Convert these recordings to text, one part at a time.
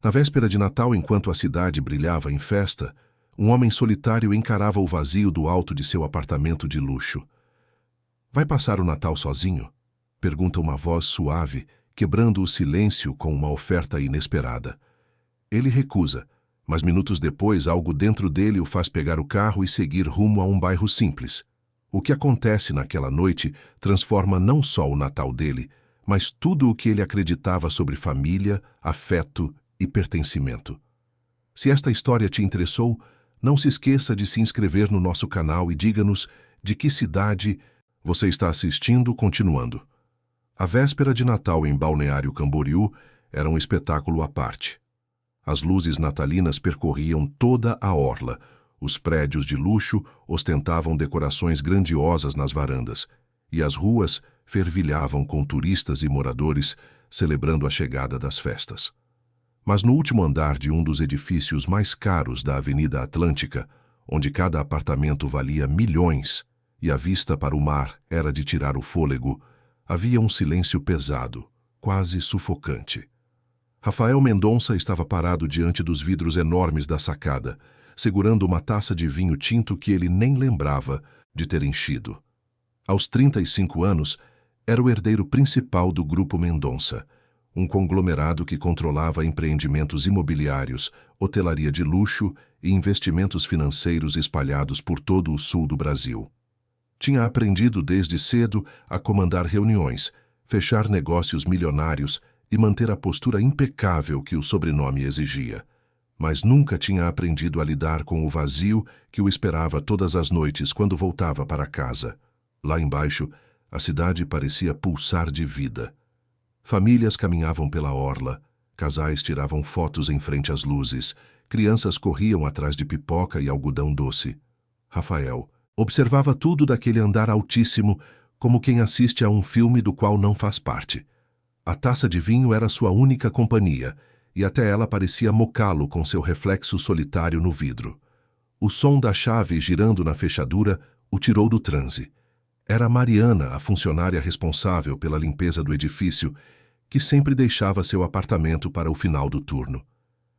Na véspera de Natal, enquanto a cidade brilhava em festa, um homem solitário encarava o vazio do alto de seu apartamento de luxo. "Vai passar o Natal sozinho?" pergunta uma voz suave, quebrando o silêncio com uma oferta inesperada. Ele recusa, mas minutos depois algo dentro dele o faz pegar o carro e seguir rumo a um bairro simples. O que acontece naquela noite transforma não só o Natal dele, mas tudo o que ele acreditava sobre família, afeto e pertencimento. Se esta história te interessou, não se esqueça de se inscrever no nosso canal e diga-nos de que cidade você está assistindo. Continuando. A véspera de Natal em Balneário Camboriú era um espetáculo à parte. As luzes natalinas percorriam toda a orla. Os prédios de luxo ostentavam decorações grandiosas nas varandas, e as ruas fervilhavam com turistas e moradores celebrando a chegada das festas. Mas no último andar de um dos edifícios mais caros da Avenida Atlântica, onde cada apartamento valia milhões e a vista para o mar era de tirar o fôlego, havia um silêncio pesado, quase sufocante. Rafael Mendonça estava parado diante dos vidros enormes da sacada, segurando uma taça de vinho tinto que ele nem lembrava de ter enchido. Aos 35 anos, era o herdeiro principal do Grupo Mendonça, um conglomerado que controlava empreendimentos imobiliários, hotelaria de luxo e investimentos financeiros espalhados por todo o sul do Brasil. Tinha aprendido desde cedo a comandar reuniões, fechar negócios milionários e manter a postura impecável que o sobrenome exigia. Mas nunca tinha aprendido a lidar com o vazio que o esperava todas as noites quando voltava para casa. Lá embaixo, a cidade parecia pulsar de vida. Famílias caminhavam pela orla, casais tiravam fotos em frente às luzes, crianças corriam atrás de pipoca e algodão doce. Rafael observava tudo daquele andar altíssimo como quem assiste a um filme do qual não faz parte. A taça de vinho era sua única companhia, e até ela parecia mocá-lo com seu reflexo solitário no vidro. O som da chave girando na fechadura o tirou do transe. Era Mariana, a funcionária responsável pela limpeza do edifício, que sempre deixava seu apartamento para o final do turno.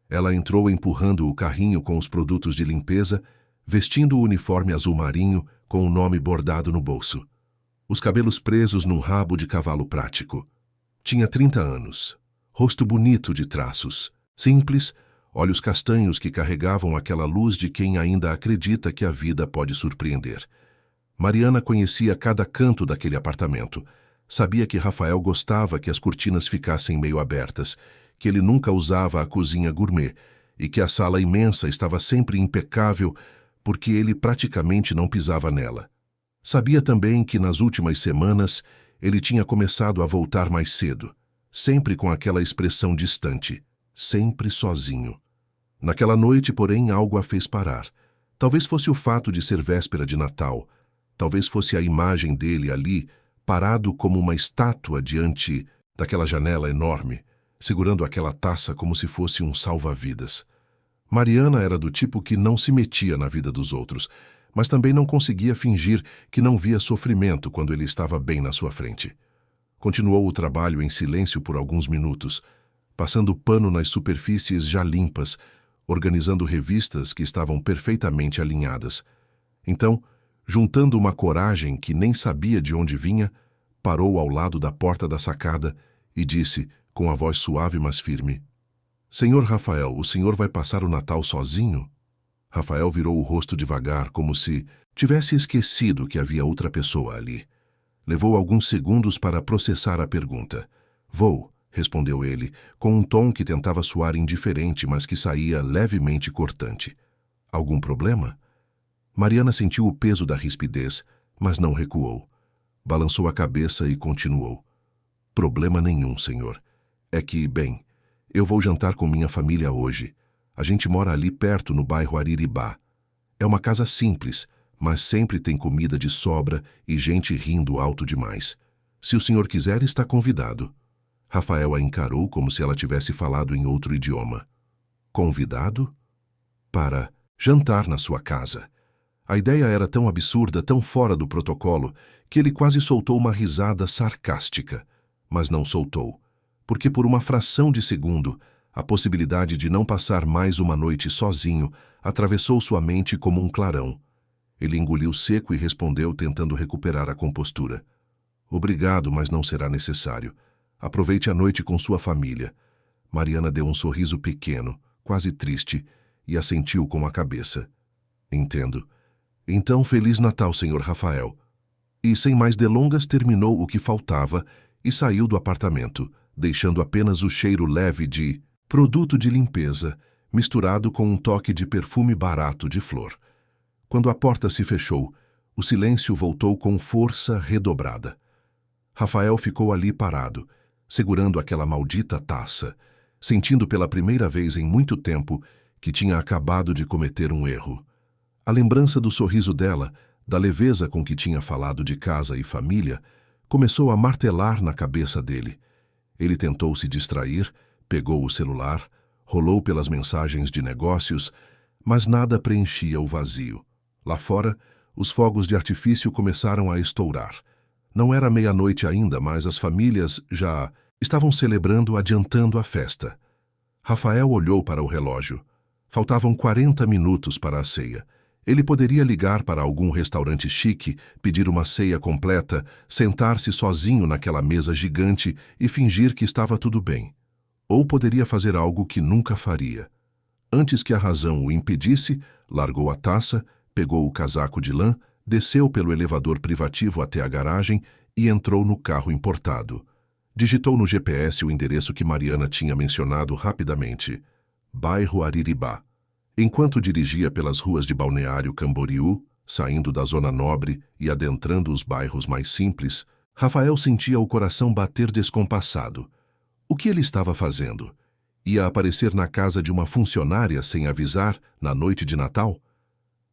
Ela entrou empurrando o carrinho com os produtos de limpeza, vestindo o uniforme azul marinho com o nome bordado no bolso. Os cabelos presos num rabo de cavalo prático. Tinha 30 anos. Rosto bonito de traços, simples, olhos castanhos que carregavam aquela luz de quem ainda acredita que a vida pode surpreender. Mariana conhecia cada canto daquele apartamento. Sabia que Rafael gostava que as cortinas ficassem meio abertas, que ele nunca usava a cozinha gourmet e que a sala imensa estava sempre impecável porque ele praticamente não pisava nela. Sabia também que nas últimas semanas ele tinha começado a voltar mais cedo, sempre com aquela expressão distante, sempre sozinho. Naquela noite, porém, algo a fez parar. Talvez fosse o fato de ser véspera de Natal, talvez fosse a imagem dele ali, parado como uma estátua diante daquela janela enorme, segurando aquela taça como se fosse um salva-vidas. Mariana era do tipo que não se metia na vida dos outros, mas também não conseguia fingir que não via sofrimento quando ele estava bem na sua frente. Continuou o trabalho em silêncio por alguns minutos, passando pano nas superfícies já limpas, organizando revistas que estavam perfeitamente alinhadas. Então, juntando uma coragem que nem sabia de onde vinha, parou ao lado da porta da sacada e disse, com a voz suave mas firme: "Senhor Rafael, o senhor vai passar o Natal sozinho?" Rafael virou o rosto devagar, como se tivesse esquecido que havia outra pessoa ali. Levou alguns segundos para processar a pergunta. "Vou", respondeu ele, com um tom que tentava soar indiferente, mas que saía levemente cortante. "Algum problema?" Mariana sentiu o peso da rispidez, mas não recuou. Balançou a cabeça e continuou. "Problema nenhum, senhor. É que, bem, eu vou jantar com minha família hoje. A gente mora ali perto, no bairro Ariribá. É uma casa simples, mas sempre tem comida de sobra e gente rindo alto demais. Se o senhor quiser, está convidado." Rafael a encarou como se ela tivesse falado em outro idioma. "Convidado? Para jantar na sua casa." A ideia era tão absurda, tão fora do protocolo, que ele quase soltou uma risada sarcástica. Mas não soltou, porque por uma fração de segundo, A possibilidade de não passar mais uma noite sozinho atravessou sua mente como um clarão. Ele engoliu seco e respondeu, tentando recuperar a compostura. Obrigado, mas não será necessário. Aproveite a noite com sua família. Mariana deu um sorriso pequeno, quase triste, e assentiu com a cabeça. Entendo. Então, Feliz Natal, Sr. Rafael. E sem mais delongas terminou o que faltava e saiu do apartamento, deixando apenas o cheiro leve de produto de limpeza, misturado com um toque de perfume barato de flor. Quando a porta se fechou, o silêncio voltou com força redobrada. Rafael ficou ali parado, segurando aquela maldita taça, sentindo pela primeira vez em muito tempo que tinha acabado de cometer um erro. A lembrança do sorriso dela, da leveza com que tinha falado de casa e família, começou a martelar na cabeça dele. Ele tentou se distrair, pegou o celular, rolou pelas mensagens de negócios, mas nada preenchia o vazio. Lá fora, os fogos de artifício começaram a estourar. Não era meia-noite ainda, mas as famílias já estavam celebrando, adiantando a festa. Rafael olhou para o relógio. Faltavam 40 minutos para a ceia. Ele poderia ligar para algum restaurante chique, pedir uma ceia completa, sentar-se sozinho naquela mesa gigante e fingir que estava tudo bem. Ou poderia fazer algo que nunca faria. Antes que a razão o impedisse, largou a taça, pegou o casaco de lã, desceu pelo elevador privativo até a garagem e entrou no carro importado. Digitou no GPS o endereço que Mariana tinha mencionado rapidamente. Bairro Ariribá. Enquanto dirigia pelas ruas de Balneário Camboriú, saindo da zona nobre e adentrando os bairros mais simples, Rafael sentia o coração bater descompassado. O que ele estava fazendo? Ia aparecer na casa de uma funcionária sem avisar, na noite de Natal?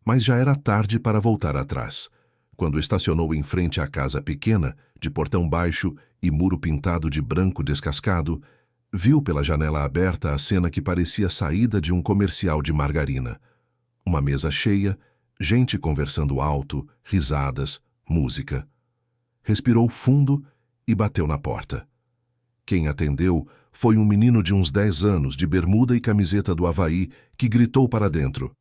Mas já era tarde para voltar atrás. Quando estacionou em frente à casa pequena, de portão baixo e muro pintado de branco descascado, viu pela janela aberta a cena que parecia saída de um comercial de margarina. Uma mesa cheia, gente conversando alto, risadas, música. Respirou fundo e bateu na porta. Quem atendeu foi um menino de uns 10 anos, de bermuda e camiseta do Havaí, que gritou para dentro.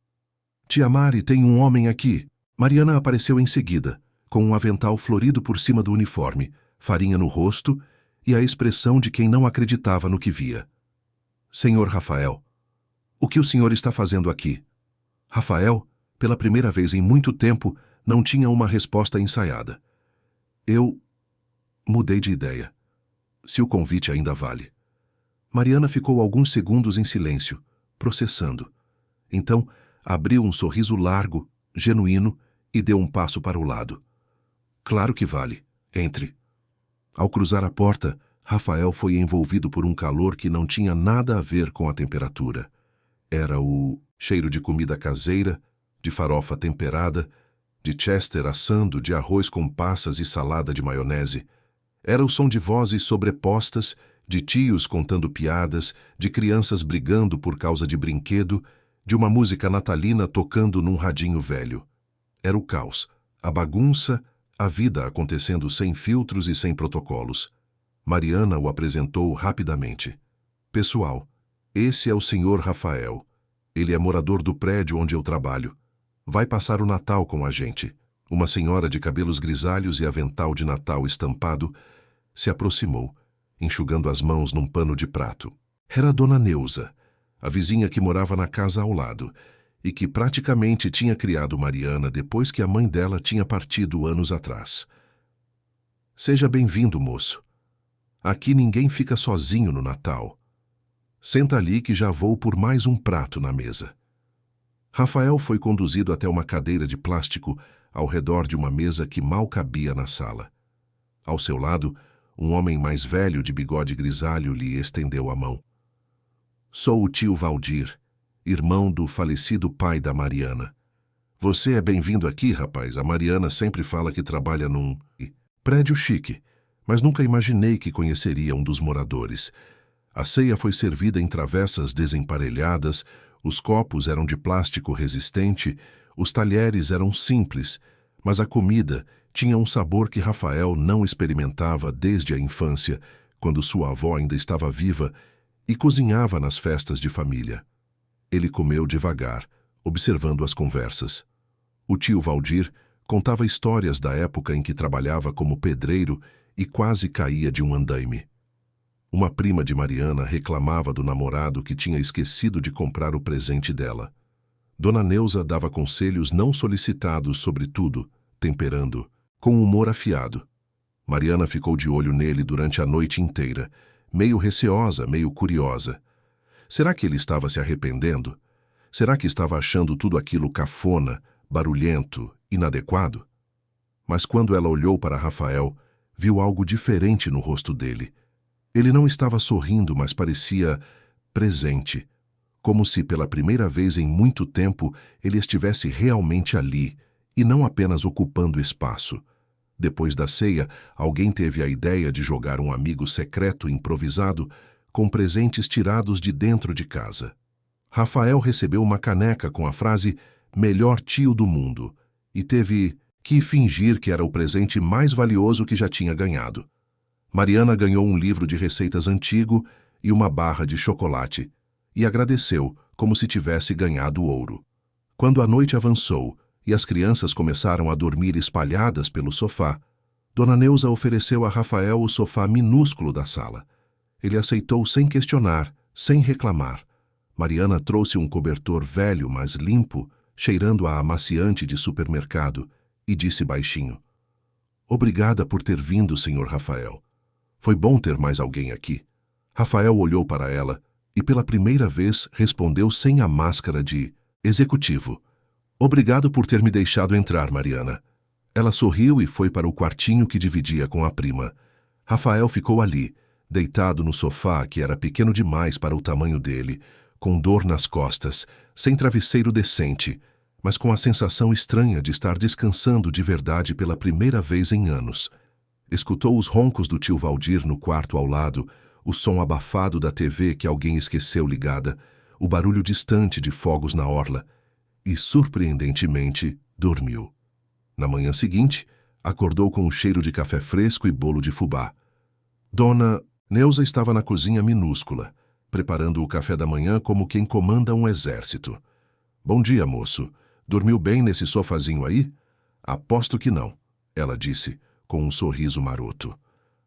Tia Mari, tem um homem aqui. Mariana apareceu em seguida, com um avental florido por cima do uniforme, farinha no rosto e a expressão de quem não acreditava no que via. Senhor Rafael, o que o senhor está fazendo aqui? Rafael, pela primeira vez em muito tempo, não tinha uma resposta ensaiada. Eu mudei de ideia. Se o convite ainda vale. Mariana ficou alguns segundos em silêncio, processando. Então, abriu um sorriso largo, genuíno, e deu um passo para o lado. Claro que vale. Entre. Ao cruzar a porta, Rafael foi envolvido por um calor que não tinha nada a ver com a temperatura. Era o cheiro de comida caseira, de farofa temperada, de chester assando, de arroz com passas e salada de maionese. Era o som de vozes sobrepostas, de tios contando piadas, de crianças brigando por causa de brinquedo, de uma música natalina tocando num radinho velho. Era o caos, a bagunça, a vida acontecendo sem filtros e sem protocolos. Mariana o apresentou rapidamente. Pessoal, esse é o Sr. Rafael. Ele é morador do prédio onde eu trabalho. Vai passar o Natal com a gente. Uma senhora de cabelos grisalhos e avental de Natal estampado se aproximou, enxugando as mãos num pano de prato. Era a Dona Neuza, a vizinha que morava na casa ao lado, e que praticamente tinha criado Mariana depois que a mãe dela tinha partido anos atrás. Seja bem-vindo, moço. Aqui ninguém fica sozinho no Natal. Senta ali que já vou por mais um prato na mesa. Rafael foi conduzido até uma cadeira de plástico ao redor de uma mesa que mal cabia na sala. Ao seu lado, um homem mais velho de bigode grisalho lhe estendeu a mão. Sou o tio Valdir, irmão do falecido pai da Mariana. Você é bem-vindo aqui, rapaz. A Mariana sempre fala que trabalha num prédio chique, mas nunca imaginei que conheceria um dos moradores. A ceia foi servida em travessas desemparelhadas, os copos eram de plástico resistente, os talheres eram simples, mas a comida tinha um sabor que Rafael não experimentava desde a infância, quando sua avó ainda estava viva e cozinhava nas festas de família. Ele comeu devagar, observando as conversas. O tio Valdir contava histórias da época em que trabalhava como pedreiro e quase caía de um andaime. Uma prima de Mariana reclamava do namorado que tinha esquecido de comprar o presente dela. Dona Neuza dava conselhos não solicitados sobre tudo, temperando, com humor afiado. Mariana ficou de olho nele durante a noite inteira, meio receosa, meio curiosa. Será que ele estava se arrependendo? Será que estava achando tudo aquilo cafona, barulhento, inadequado? Mas quando ela olhou para Rafael, viu algo diferente no rosto dele. Ele não estava sorrindo, mas parecia presente, como se pela primeira vez em muito tempo ele estivesse realmente ali e não apenas ocupando espaço. Depois da ceia, alguém teve a ideia de jogar um amigo secreto improvisado com presentes tirados de dentro de casa. Rafael recebeu uma caneca com a frase "Melhor tio do mundo" e teve que fingir que era o presente mais valioso que já tinha ganhado. Mariana ganhou um livro de receitas antigo e uma barra de chocolate, e agradeceu como se tivesse ganhado ouro. Quando a noite avançou e as crianças começaram a dormir espalhadas pelo sofá, Dona Neuza ofereceu a Rafael o sofá minúsculo da sala. Ele aceitou sem questionar, sem reclamar. Mariana trouxe um cobertor velho, mas limpo, cheirando a amaciante de supermercado, e disse baixinho: "Obrigada por ter vindo, Sr. Rafael. Foi bom ter mais alguém aqui." Rafael olhou para ela e pela primeira vez respondeu sem a máscara de executivo: "Obrigado por ter me deixado entrar, Mariana." Ela sorriu e foi para o quartinho que dividia com a prima. Rafael ficou ali, deitado no sofá que era pequeno demais para o tamanho dele, com dor nas costas, sem travesseiro decente, mas com a sensação estranha de estar descansando de verdade pela primeira vez em anos. Escutou os roncos do tio Valdir no quarto ao lado, o som abafado da TV que alguém esqueceu ligada, o barulho distante de fogos na orla, e, surpreendentemente, dormiu. Na manhã seguinte, acordou com o cheiro de café fresco e bolo de fubá. Dona Neuza estava na cozinha minúscula, preparando o café da manhã como quem comanda um exército. "Bom dia, moço. Dormiu bem nesse sofazinho aí?" "Aposto que não," ela disse, com um sorriso maroto.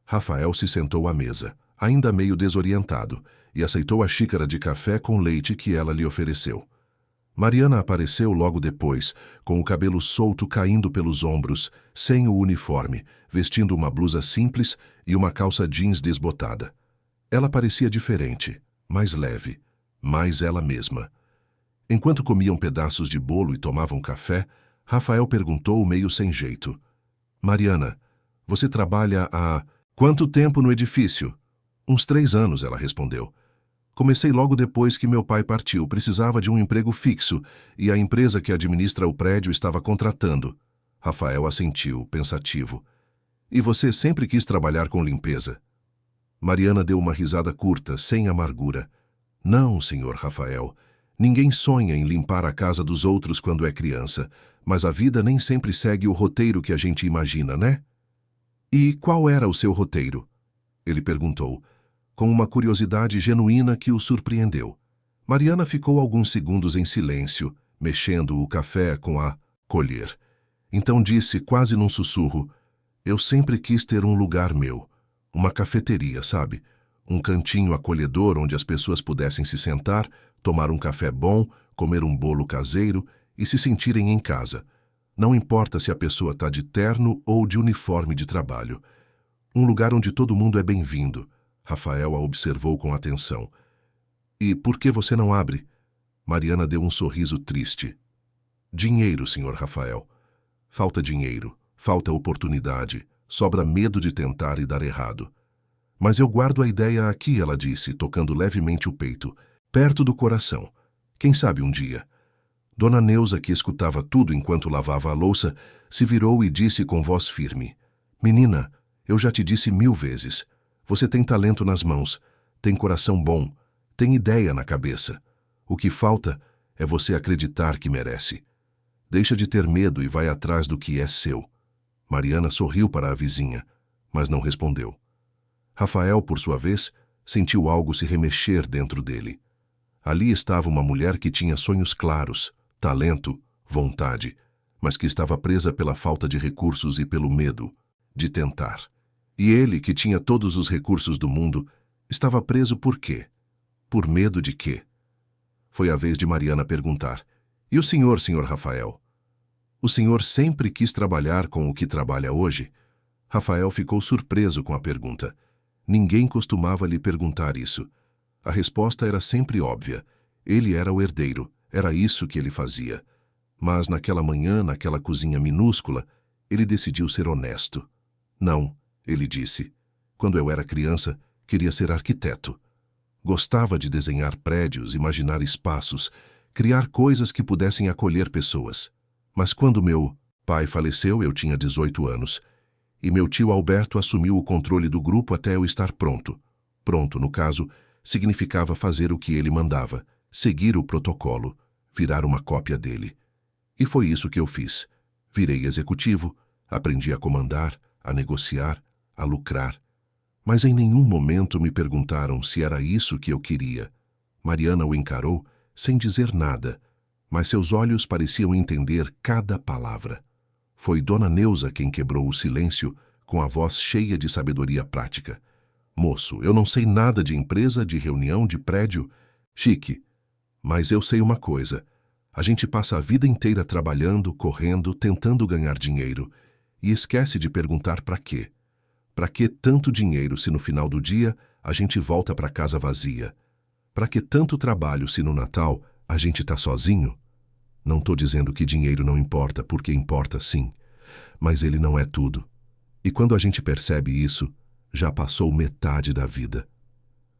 Rafael se sentou à mesa, ainda meio desorientado, e aceitou a xícara de café com leite que ela lhe ofereceu. Mariana apareceu logo depois, com o cabelo solto caindo pelos ombros, sem o uniforme, vestindo uma blusa simples e uma calça jeans desbotada. Ela parecia diferente, mais leve, mais ela mesma. Enquanto comiam pedaços de bolo e tomavam café, Rafael perguntou meio sem jeito: "Mariana, você trabalha há quanto tempo no edifício?" "Uns 3 anos", ela respondeu. "Comecei logo depois que meu pai partiu. Precisava de um emprego fixo e a empresa que administra o prédio estava contratando." Rafael assentiu, pensativo. "E você sempre quis trabalhar com limpeza?" Mariana deu uma risada curta, sem amargura. "Não, senhor Rafael. Ninguém sonha em limpar a casa dos outros quando é criança, mas a vida nem sempre segue o roteiro que a gente imagina, né?" "E qual era o seu roteiro?" ele perguntou, com uma curiosidade genuína que o surpreendeu. Mariana ficou alguns segundos em silêncio, mexendo o café com a colher. Então disse, quase num sussurro: "Eu sempre quis ter um lugar meu. Uma cafeteria, sabe? Um cantinho acolhedor onde as pessoas pudessem se sentar, tomar um café bom, comer um bolo caseiro e se sentirem em casa. Não importa se a pessoa está de terno ou de uniforme de trabalho. Um lugar onde todo mundo é bem-vindo." Rafael a observou com atenção. "E por que você não abre?" Mariana deu um sorriso triste. "Dinheiro, senhor Rafael. Falta dinheiro, falta oportunidade, sobra medo de tentar e dar errado. Mas eu guardo a ideia aqui", ela disse, tocando levemente o peito, perto do coração. "Quem sabe um dia." Dona Neuza, que escutava tudo enquanto lavava a louça, se virou e disse com voz firme: "Menina, eu já te disse 1000 vezes. Você tem talento nas mãos, tem coração bom, tem ideia na cabeça. O que falta é você acreditar que merece. Deixa de ter medo e vai atrás do que é seu." Mariana sorriu para a vizinha, mas não respondeu. Rafael, por sua vez, sentiu algo se remexer dentro dele. Ali estava uma mulher que tinha sonhos claros, talento, vontade, mas que estava presa pela falta de recursos e pelo medo de tentar. E ele, que tinha todos os recursos do mundo, estava preso por quê? Por medo de quê? Foi a vez de Mariana perguntar: "E o senhor, senhor Rafael? O senhor sempre quis trabalhar com o que trabalha hoje?" Rafael ficou surpreso com a pergunta. Ninguém costumava lhe perguntar isso. A resposta era sempre óbvia. Ele era o herdeiro, era isso que ele fazia. Mas naquela manhã, naquela cozinha minúscula, ele decidiu ser honesto. "Não", ele disse. "Quando eu era criança, queria ser arquiteto. Gostava de desenhar prédios, imaginar espaços, criar coisas que pudessem acolher pessoas. Mas quando meu pai faleceu, eu tinha 18 anos, e meu tio Alberto assumiu o controle do grupo até eu estar pronto. Pronto, no caso, significava fazer o que ele mandava, seguir o protocolo, virar uma cópia dele. E foi isso que eu fiz. Virei executivo, aprendi a comandar, a negociar, a lucrar. Mas em nenhum momento me perguntaram se era isso que eu queria." Mariana o encarou, sem dizer nada, mas seus olhos pareciam entender cada palavra. Foi Dona Neuza quem quebrou o silêncio com a voz cheia de sabedoria prática. "Moço, eu não sei nada de empresa, de reunião, de prédio. Chique. Mas eu sei uma coisa. A gente passa a vida inteira trabalhando, correndo, tentando ganhar dinheiro, e esquece de perguntar para quê. Para que tanto dinheiro se no final do dia a gente volta para casa vazia? Para que tanto trabalho se no Natal a gente está sozinho? Não estou dizendo que dinheiro não importa, porque importa sim, mas ele não é tudo. E quando a gente percebe isso, já passou metade da vida."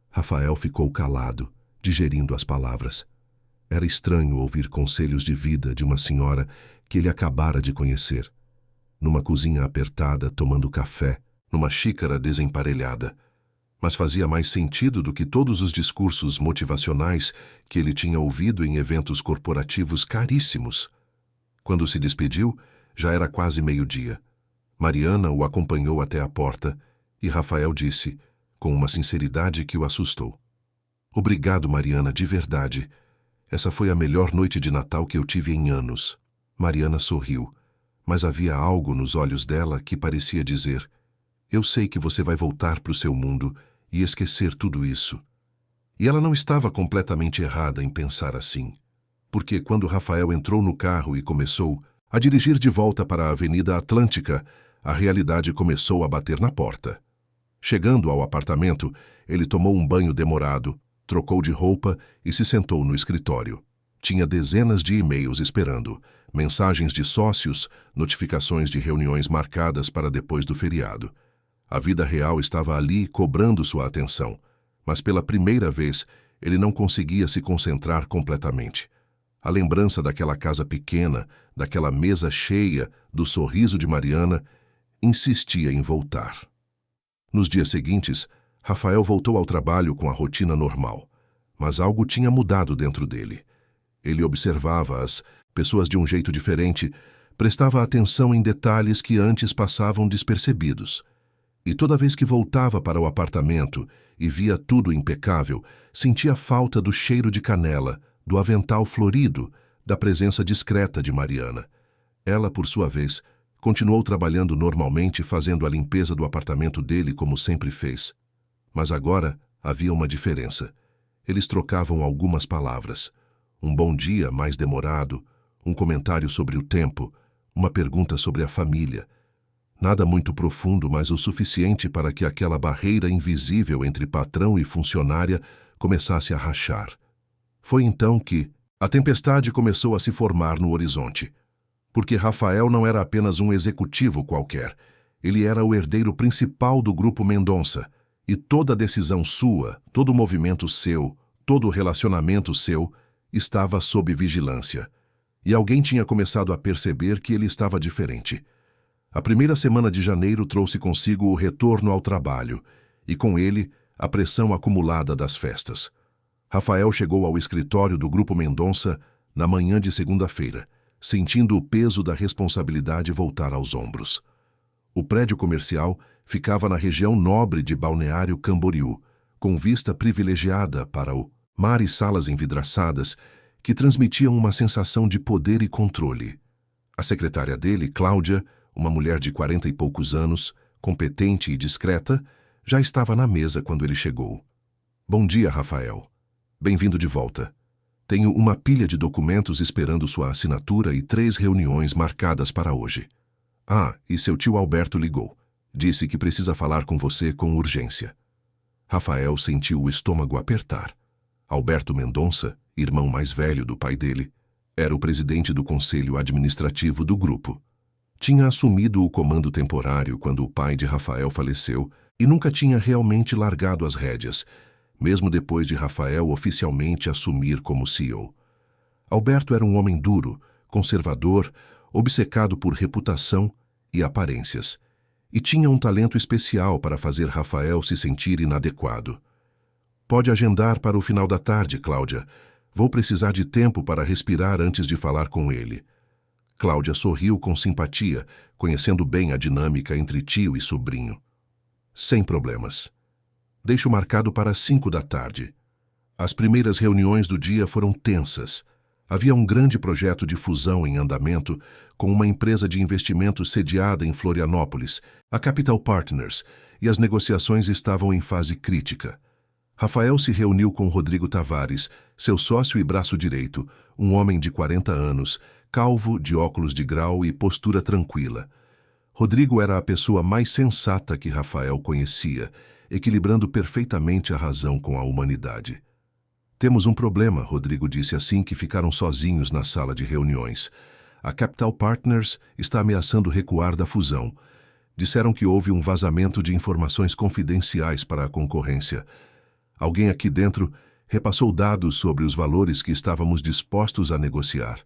Rafael ficou calado, digerindo as palavras. Era estranho ouvir conselhos de vida de uma senhora que ele acabara de conhecer. Numa cozinha apertada, tomando café, numa xícara desemparelhada. Mas fazia mais sentido do que todos os discursos motivacionais que ele tinha ouvido em eventos corporativos caríssimos. Quando se despediu, já era quase meio-dia. Mariana o acompanhou até a porta e Rafael disse, com uma sinceridade que o assustou: "Obrigado, Mariana, de verdade. Essa foi a melhor noite de Natal que eu tive em anos." Mariana sorriu, mas havia algo nos olhos dela que parecia dizer: "Eu sei que você vai voltar para o seu mundo e esquecer tudo isso." E ela não estava completamente errada em pensar assim, porque quando Rafael entrou no carro e começou a dirigir de volta para a Avenida Atlântica, a realidade começou a bater na porta. Chegando ao apartamento, ele tomou um banho demorado, trocou de roupa e se sentou no escritório. Tinha dezenas de e-mails esperando, mensagens de sócios, notificações de reuniões marcadas para depois do feriado. A vida real estava ali cobrando sua atenção, mas pela primeira vez ele não conseguia se concentrar completamente. A lembrança daquela casa pequena, daquela mesa cheia, do sorriso de Mariana, insistia em voltar. Nos dias seguintes, Rafael voltou ao trabalho com a rotina normal, mas algo tinha mudado dentro dele. Ele observava as pessoas de um jeito diferente, prestava atenção em detalhes que antes passavam despercebidos. E toda vez que voltava para o apartamento e via tudo impecável, sentia falta do cheiro de canela, do avental florido, da presença discreta de Mariana. Ela, por sua vez, continuou trabalhando normalmente, fazendo a limpeza do apartamento dele como sempre fez. Mas agora havia uma diferença. Eles trocavam algumas palavras. Um bom dia mais demorado, um comentário sobre o tempo, uma pergunta sobre a família. Nada muito profundo, mas o suficiente para que aquela barreira invisível entre patrão e funcionária começasse a rachar. Foi então que a tempestade começou a se formar no horizonte. Porque Rafael não era apenas um executivo qualquer. Ele era o herdeiro principal do Grupo Mendonça. E toda decisão sua, todo movimento seu, todo relacionamento seu, estava sob vigilância. E alguém tinha começado a perceber que ele estava diferente. A primeira semana de janeiro trouxe consigo o retorno ao trabalho, e com ele, a pressão acumulada das festas. Rafael chegou ao escritório do Grupo Mendonça na manhã de segunda-feira, sentindo o peso da responsabilidade voltar aos ombros. O prédio comercial ficava na região nobre de Balneário Camboriú, com vista privilegiada para o mar e salas envidraçadas que transmitiam uma sensação de poder e controle. A secretária dele, Cláudia, uma mulher de 40 e poucos anos, competente e discreta, já estava na mesa quando ele chegou. Bom dia, Rafael. Bem-vindo de volta. Tenho uma pilha de documentos esperando sua assinatura e 3 reuniões marcadas para hoje. Ah, e seu tio Alberto ligou. Disse que precisa falar com você com urgência. Rafael sentiu o estômago apertar. Alberto Mendonça, irmão mais velho do pai dele, era o presidente do conselho administrativo do grupo. Tinha assumido o comando temporário quando o pai de Rafael faleceu e nunca tinha realmente largado as rédeas, mesmo depois de Rafael oficialmente assumir como CEO. Alberto era um homem duro, conservador, obcecado por reputação e aparências, e tinha um talento especial para fazer Rafael se sentir inadequado. Pode agendar para o final da tarde, Cláudia. Vou precisar de tempo para respirar antes de falar com ele. Cláudia sorriu com simpatia, conhecendo bem a dinâmica entre tio e sobrinho. Sem problemas. Deixo marcado para 5 da tarde. As primeiras reuniões do dia foram tensas. Havia um grande projeto de fusão em andamento com uma empresa de investimentos sediada em Florianópolis, a Capital Partners, e as negociações estavam em fase crítica. Rafael se reuniu com Rodrigo Tavares, seu sócio e braço direito, um homem de 40 anos, calvo, de óculos de grau e postura tranquila. Rodrigo era a pessoa mais sensata que Rafael conhecia, equilibrando perfeitamente a razão com a humanidade. Temos um problema, Rodrigo disse assim que ficaram sozinhos na sala de reuniões. A Capital Partners está ameaçando recuar da fusão. Disseram que houve um vazamento de informações confidenciais para a concorrência. Alguém aqui dentro repassou dados sobre os valores que estávamos dispostos a negociar.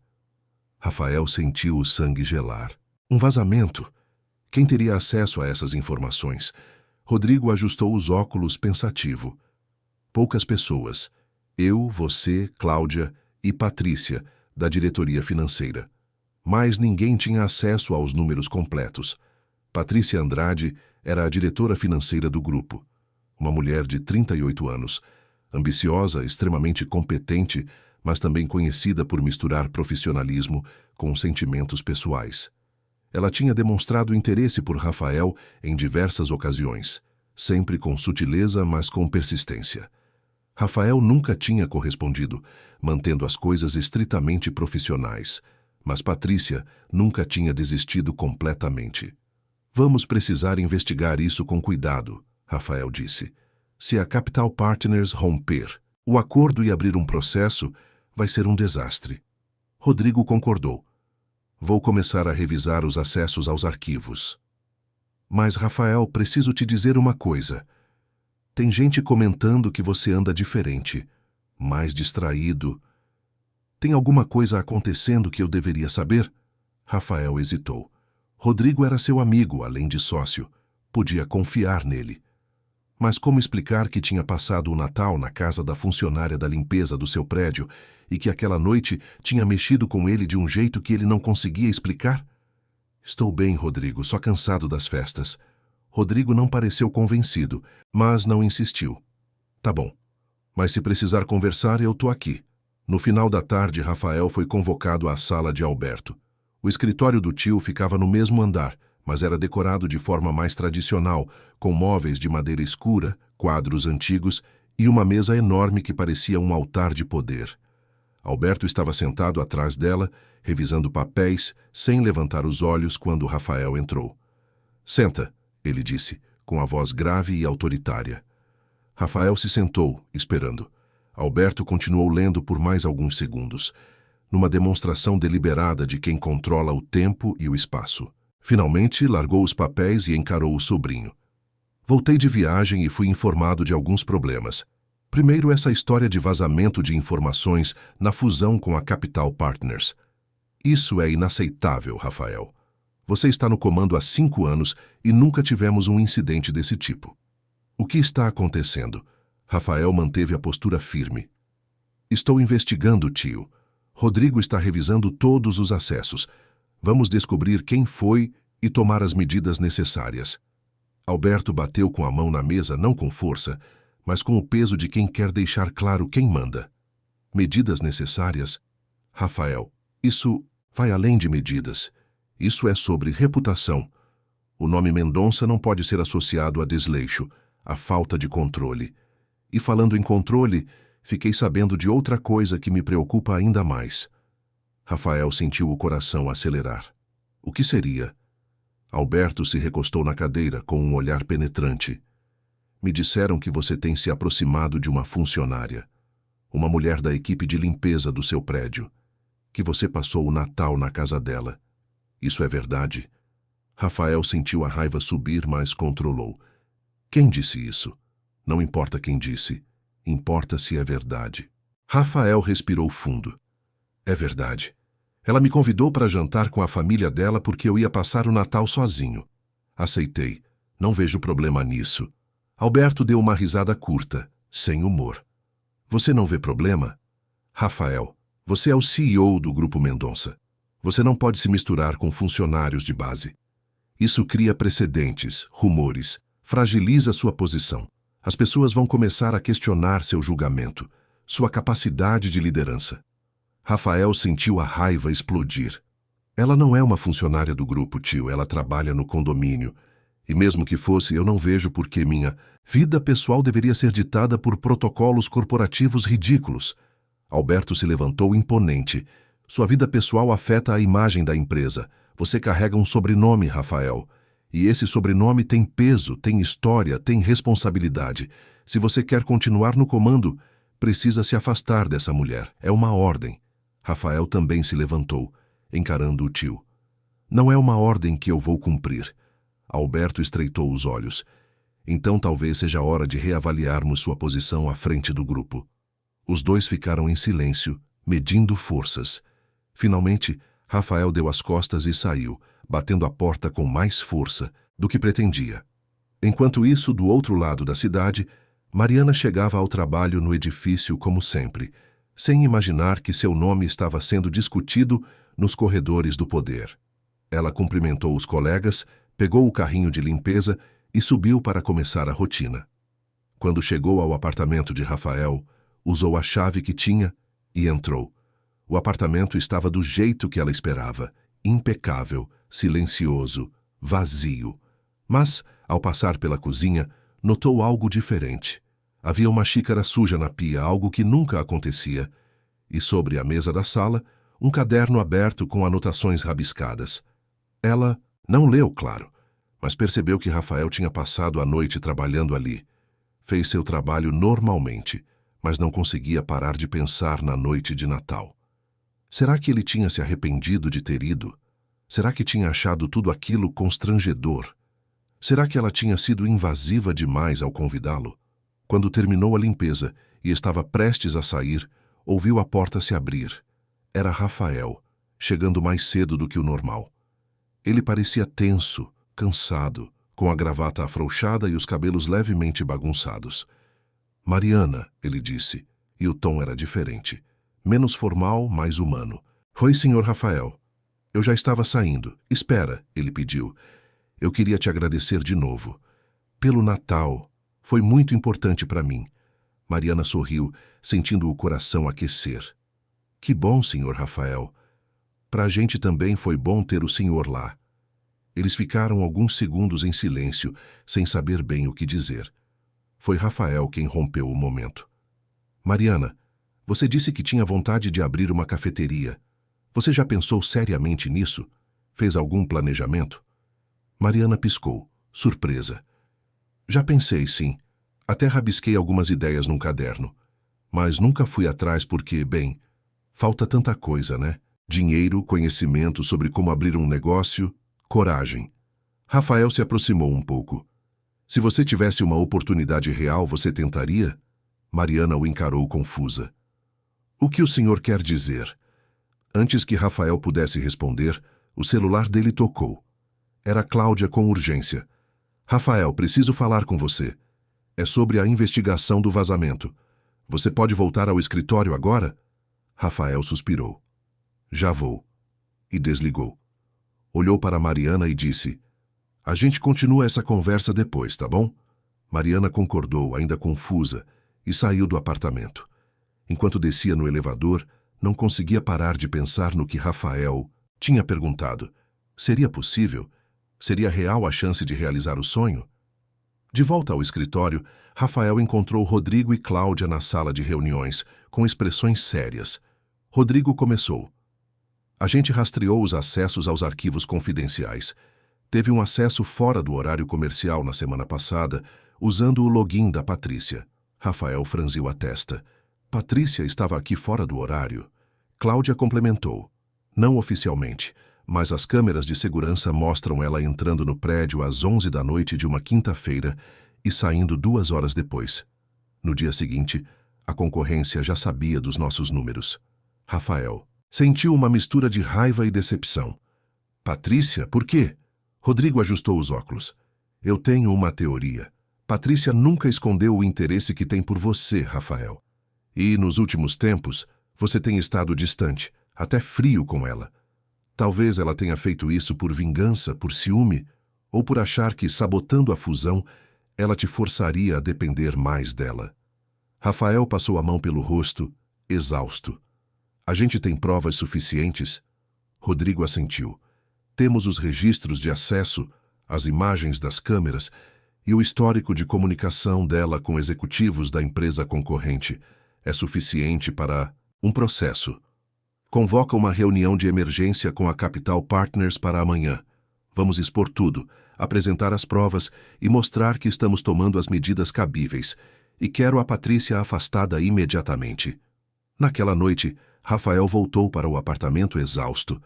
Rafael sentiu o sangue gelar. Um vazamento? Quem teria acesso a essas informações? Rodrigo ajustou os óculos pensativo. Poucas pessoas. Eu, você, Cláudia e Patrícia, da diretoria financeira. Mas ninguém tinha acesso aos números completos. Patrícia Andrade era a diretora financeira do grupo. Uma mulher de 38 anos, ambiciosa, extremamente competente, mas também conhecida por misturar profissionalismo com sentimentos pessoais. Ela tinha demonstrado interesse por Rafael em diversas ocasiões, sempre com sutileza, mas com persistência. Rafael nunca tinha correspondido, mantendo as coisas estritamente profissionais, mas Patrícia nunca tinha desistido completamente. Vamos precisar investigar isso com cuidado, Rafael disse. Se a Capital Partners romper o acordo e abrir um processo, vai ser um desastre. Rodrigo concordou. Vou começar a revisar os acessos aos arquivos. Mas, Rafael, preciso te dizer uma coisa. Tem gente comentando que você anda diferente, mais distraído. Tem alguma coisa acontecendo que eu deveria saber? Rafael hesitou. Rodrigo era seu amigo, além de sócio. Podia confiar nele. Mas como explicar que tinha passado o Natal na casa da funcionária da limpeza do seu prédio e que aquela noite tinha mexido com ele de um jeito que ele não conseguia explicar? Estou bem, Rodrigo, só cansado das festas. Rodrigo não pareceu convencido, mas não insistiu. Tá bom, mas se precisar conversar, eu tô aqui. No final da tarde, Rafael foi convocado à sala de Alberto. O escritório do tio ficava no mesmo andar, mas era decorado de forma mais tradicional, com móveis de madeira escura, quadros antigos e uma mesa enorme que parecia um altar de poder. Alberto estava sentado atrás dela, revisando papéis, sem levantar os olhos quando Rafael entrou. Senta, ele disse, com a voz grave e autoritária. Rafael se sentou, esperando. Alberto continuou lendo por mais alguns segundos, numa demonstração deliberada de quem controla o tempo e o espaço. Finalmente, largou os papéis e encarou o sobrinho. Voltei de viagem e fui informado de alguns problemas. Primeiro, essa história de vazamento de informações na fusão com a Capital Partners. Isso é inaceitável, Rafael. Você está no comando há 5 anos e nunca tivemos um incidente desse tipo. O que está acontecendo? Rafael manteve a postura firme. Estou investigando, tio. Rodrigo está revisando todos os acessos. Vamos descobrir quem foi e tomar as medidas necessárias. Alberto bateu com a mão na mesa, não com força, mas com o peso de quem quer deixar claro quem manda. Medidas necessárias? Rafael, isso vai além de medidas. Isso é sobre reputação. O nome Mendonça não pode ser associado a desleixo, a falta de controle. E falando em controle, fiquei sabendo de outra coisa que me preocupa ainda mais. Rafael sentiu o coração acelerar. O que seria? Alberto se recostou na cadeira com um olhar penetrante. Me disseram que você tem se aproximado de uma funcionária, uma mulher da equipe de limpeza do seu prédio, que você passou o Natal na casa dela. Isso é verdade? Rafael sentiu a raiva subir, mas controlou. Quem disse isso? Não importa quem disse. Importa se é verdade. Rafael respirou fundo. É verdade. Ela me convidou para jantar com a família dela porque eu ia passar o Natal sozinho. Aceitei. Não vejo problema nisso. Alberto deu uma risada curta, sem humor. Você não vê problema? Rafael, você é o CEO do Grupo Mendonça. Você não pode se misturar com funcionários de base. Isso cria precedentes, rumores, fragiliza sua posição. As pessoas vão começar a questionar seu julgamento, sua capacidade de liderança. Rafael sentiu a raiva explodir. Ela não é uma funcionária do grupo, tio. Ela trabalha no condomínio. E mesmo que fosse, eu não vejo por que minha vida pessoal deveria ser ditada por protocolos corporativos ridículos. Alberto se levantou imponente. Sua vida pessoal afeta a imagem da empresa. Você carrega um sobrenome, Rafael. E esse sobrenome tem peso, tem história, tem responsabilidade. Se você quer continuar no comando, precisa se afastar dessa mulher. É uma ordem. Rafael também se levantou, encarando o tio. Não é uma ordem que eu vou cumprir. Alberto estreitou os olhos. Então talvez seja a hora de reavaliarmos sua posição à frente do grupo. Os dois ficaram em silêncio, medindo forças. Finalmente, Rafael deu as costas e saiu, batendo a porta com mais força do que pretendia. Enquanto isso, do outro lado da cidade, Mariana chegava ao trabalho no edifício como sempre, sem imaginar que seu nome estava sendo discutido nos corredores do poder. Ela cumprimentou os colegas, pegou o carrinho de limpeza e subiu para começar a rotina. Quando chegou ao apartamento de Rafael, usou a chave que tinha e entrou. O apartamento estava do jeito que ela esperava, impecável, silencioso, vazio. Mas, ao passar pela cozinha, notou algo diferente. Havia uma xícara suja na pia, algo que nunca acontecia, e sobre a mesa da sala, um caderno aberto com anotações rabiscadas. Ela não leu, claro, mas percebeu que Rafael tinha passado a noite trabalhando ali. Fez seu trabalho normalmente, mas não conseguia parar de pensar na noite de Natal. Será que ele tinha se arrependido de ter ido? Será que tinha achado tudo aquilo constrangedor? Será que ela tinha sido invasiva demais ao convidá-lo? Quando terminou a limpeza e estava prestes a sair, ouviu a porta se abrir. Era Rafael, chegando mais cedo do que o normal. Ele parecia tenso, cansado, com a gravata afrouxada e os cabelos levemente bagunçados. Mariana, ele disse, e o tom era diferente. Menos formal, mais humano. Oi, senhor Rafael. Eu já estava saindo. Espera, ele pediu. Eu queria te agradecer de novo. Pelo Natal. Foi muito importante para mim. Mariana sorriu, sentindo o coração aquecer. Que bom, senhor Rafael. Para a gente também foi bom ter o senhor lá. Eles ficaram alguns segundos em silêncio, sem saber bem o que dizer. Foi Rafael quem rompeu o momento. Mariana, você disse que tinha vontade de abrir uma cafeteria. Você já pensou seriamente nisso? Fez algum planejamento? Mariana piscou, surpresa. Já pensei, sim. Até rabisquei algumas ideias num caderno. Mas nunca fui atrás porque, bem, falta tanta coisa, né? Dinheiro, conhecimento sobre como abrir um negócio, coragem. Rafael se aproximou um pouco. Se você tivesse uma oportunidade real, você tentaria? Mariana o encarou confusa. O que o senhor quer dizer? Antes que Rafael pudesse responder, o celular dele tocou. Era Cláudia com urgência. Rafael, preciso falar com você. É sobre a investigação do vazamento. Você pode voltar ao escritório agora? Rafael suspirou. Já vou. E desligou. Olhou para Mariana e disse, a gente continua essa conversa depois, tá bom? Mariana concordou, ainda confusa, e saiu do apartamento. Enquanto descia no elevador, não conseguia parar de pensar no que Rafael tinha perguntado. Seria possível? Seria real a chance de realizar o sonho? De volta ao escritório, Rafael encontrou Rodrigo e Cláudia na sala de reuniões, com expressões sérias. Rodrigo começou. A gente rastreou os acessos aos arquivos confidenciais. Teve um acesso fora do horário comercial na semana passada, usando o login da Patrícia. Rafael franziu a testa. Patrícia estava aqui fora do horário. Cláudia complementou. Não oficialmente, mas as câmeras de segurança mostram ela entrando no prédio às 11 da noite de uma quinta-feira e saindo 2 horas depois. No dia seguinte, a concorrência já sabia dos nossos números. Rafael sentiu uma mistura de raiva e decepção. Patrícia, por quê? Rodrigo ajustou os óculos. Eu tenho uma teoria. Patrícia nunca escondeu o interesse que tem por você, Rafael. E, nos últimos tempos, você tem estado distante, até frio com ela. Talvez ela tenha feito isso por vingança, por ciúme, ou por achar que, sabotando a fusão, ela te forçaria a depender mais dela. Rafael passou a mão pelo rosto, exausto. A gente tem provas suficientes? Rodrigo assentiu. Temos os registros de acesso, as imagens das câmeras e o histórico de comunicação dela com executivos da empresa concorrente. É suficiente para um processo. Convoca uma reunião de emergência com a Capital Partners para amanhã. Vamos expor tudo, apresentar as provas e mostrar que estamos tomando as medidas cabíveis. E quero a Patrícia afastada imediatamente. Naquela noite, Rafael voltou para o apartamento exausto.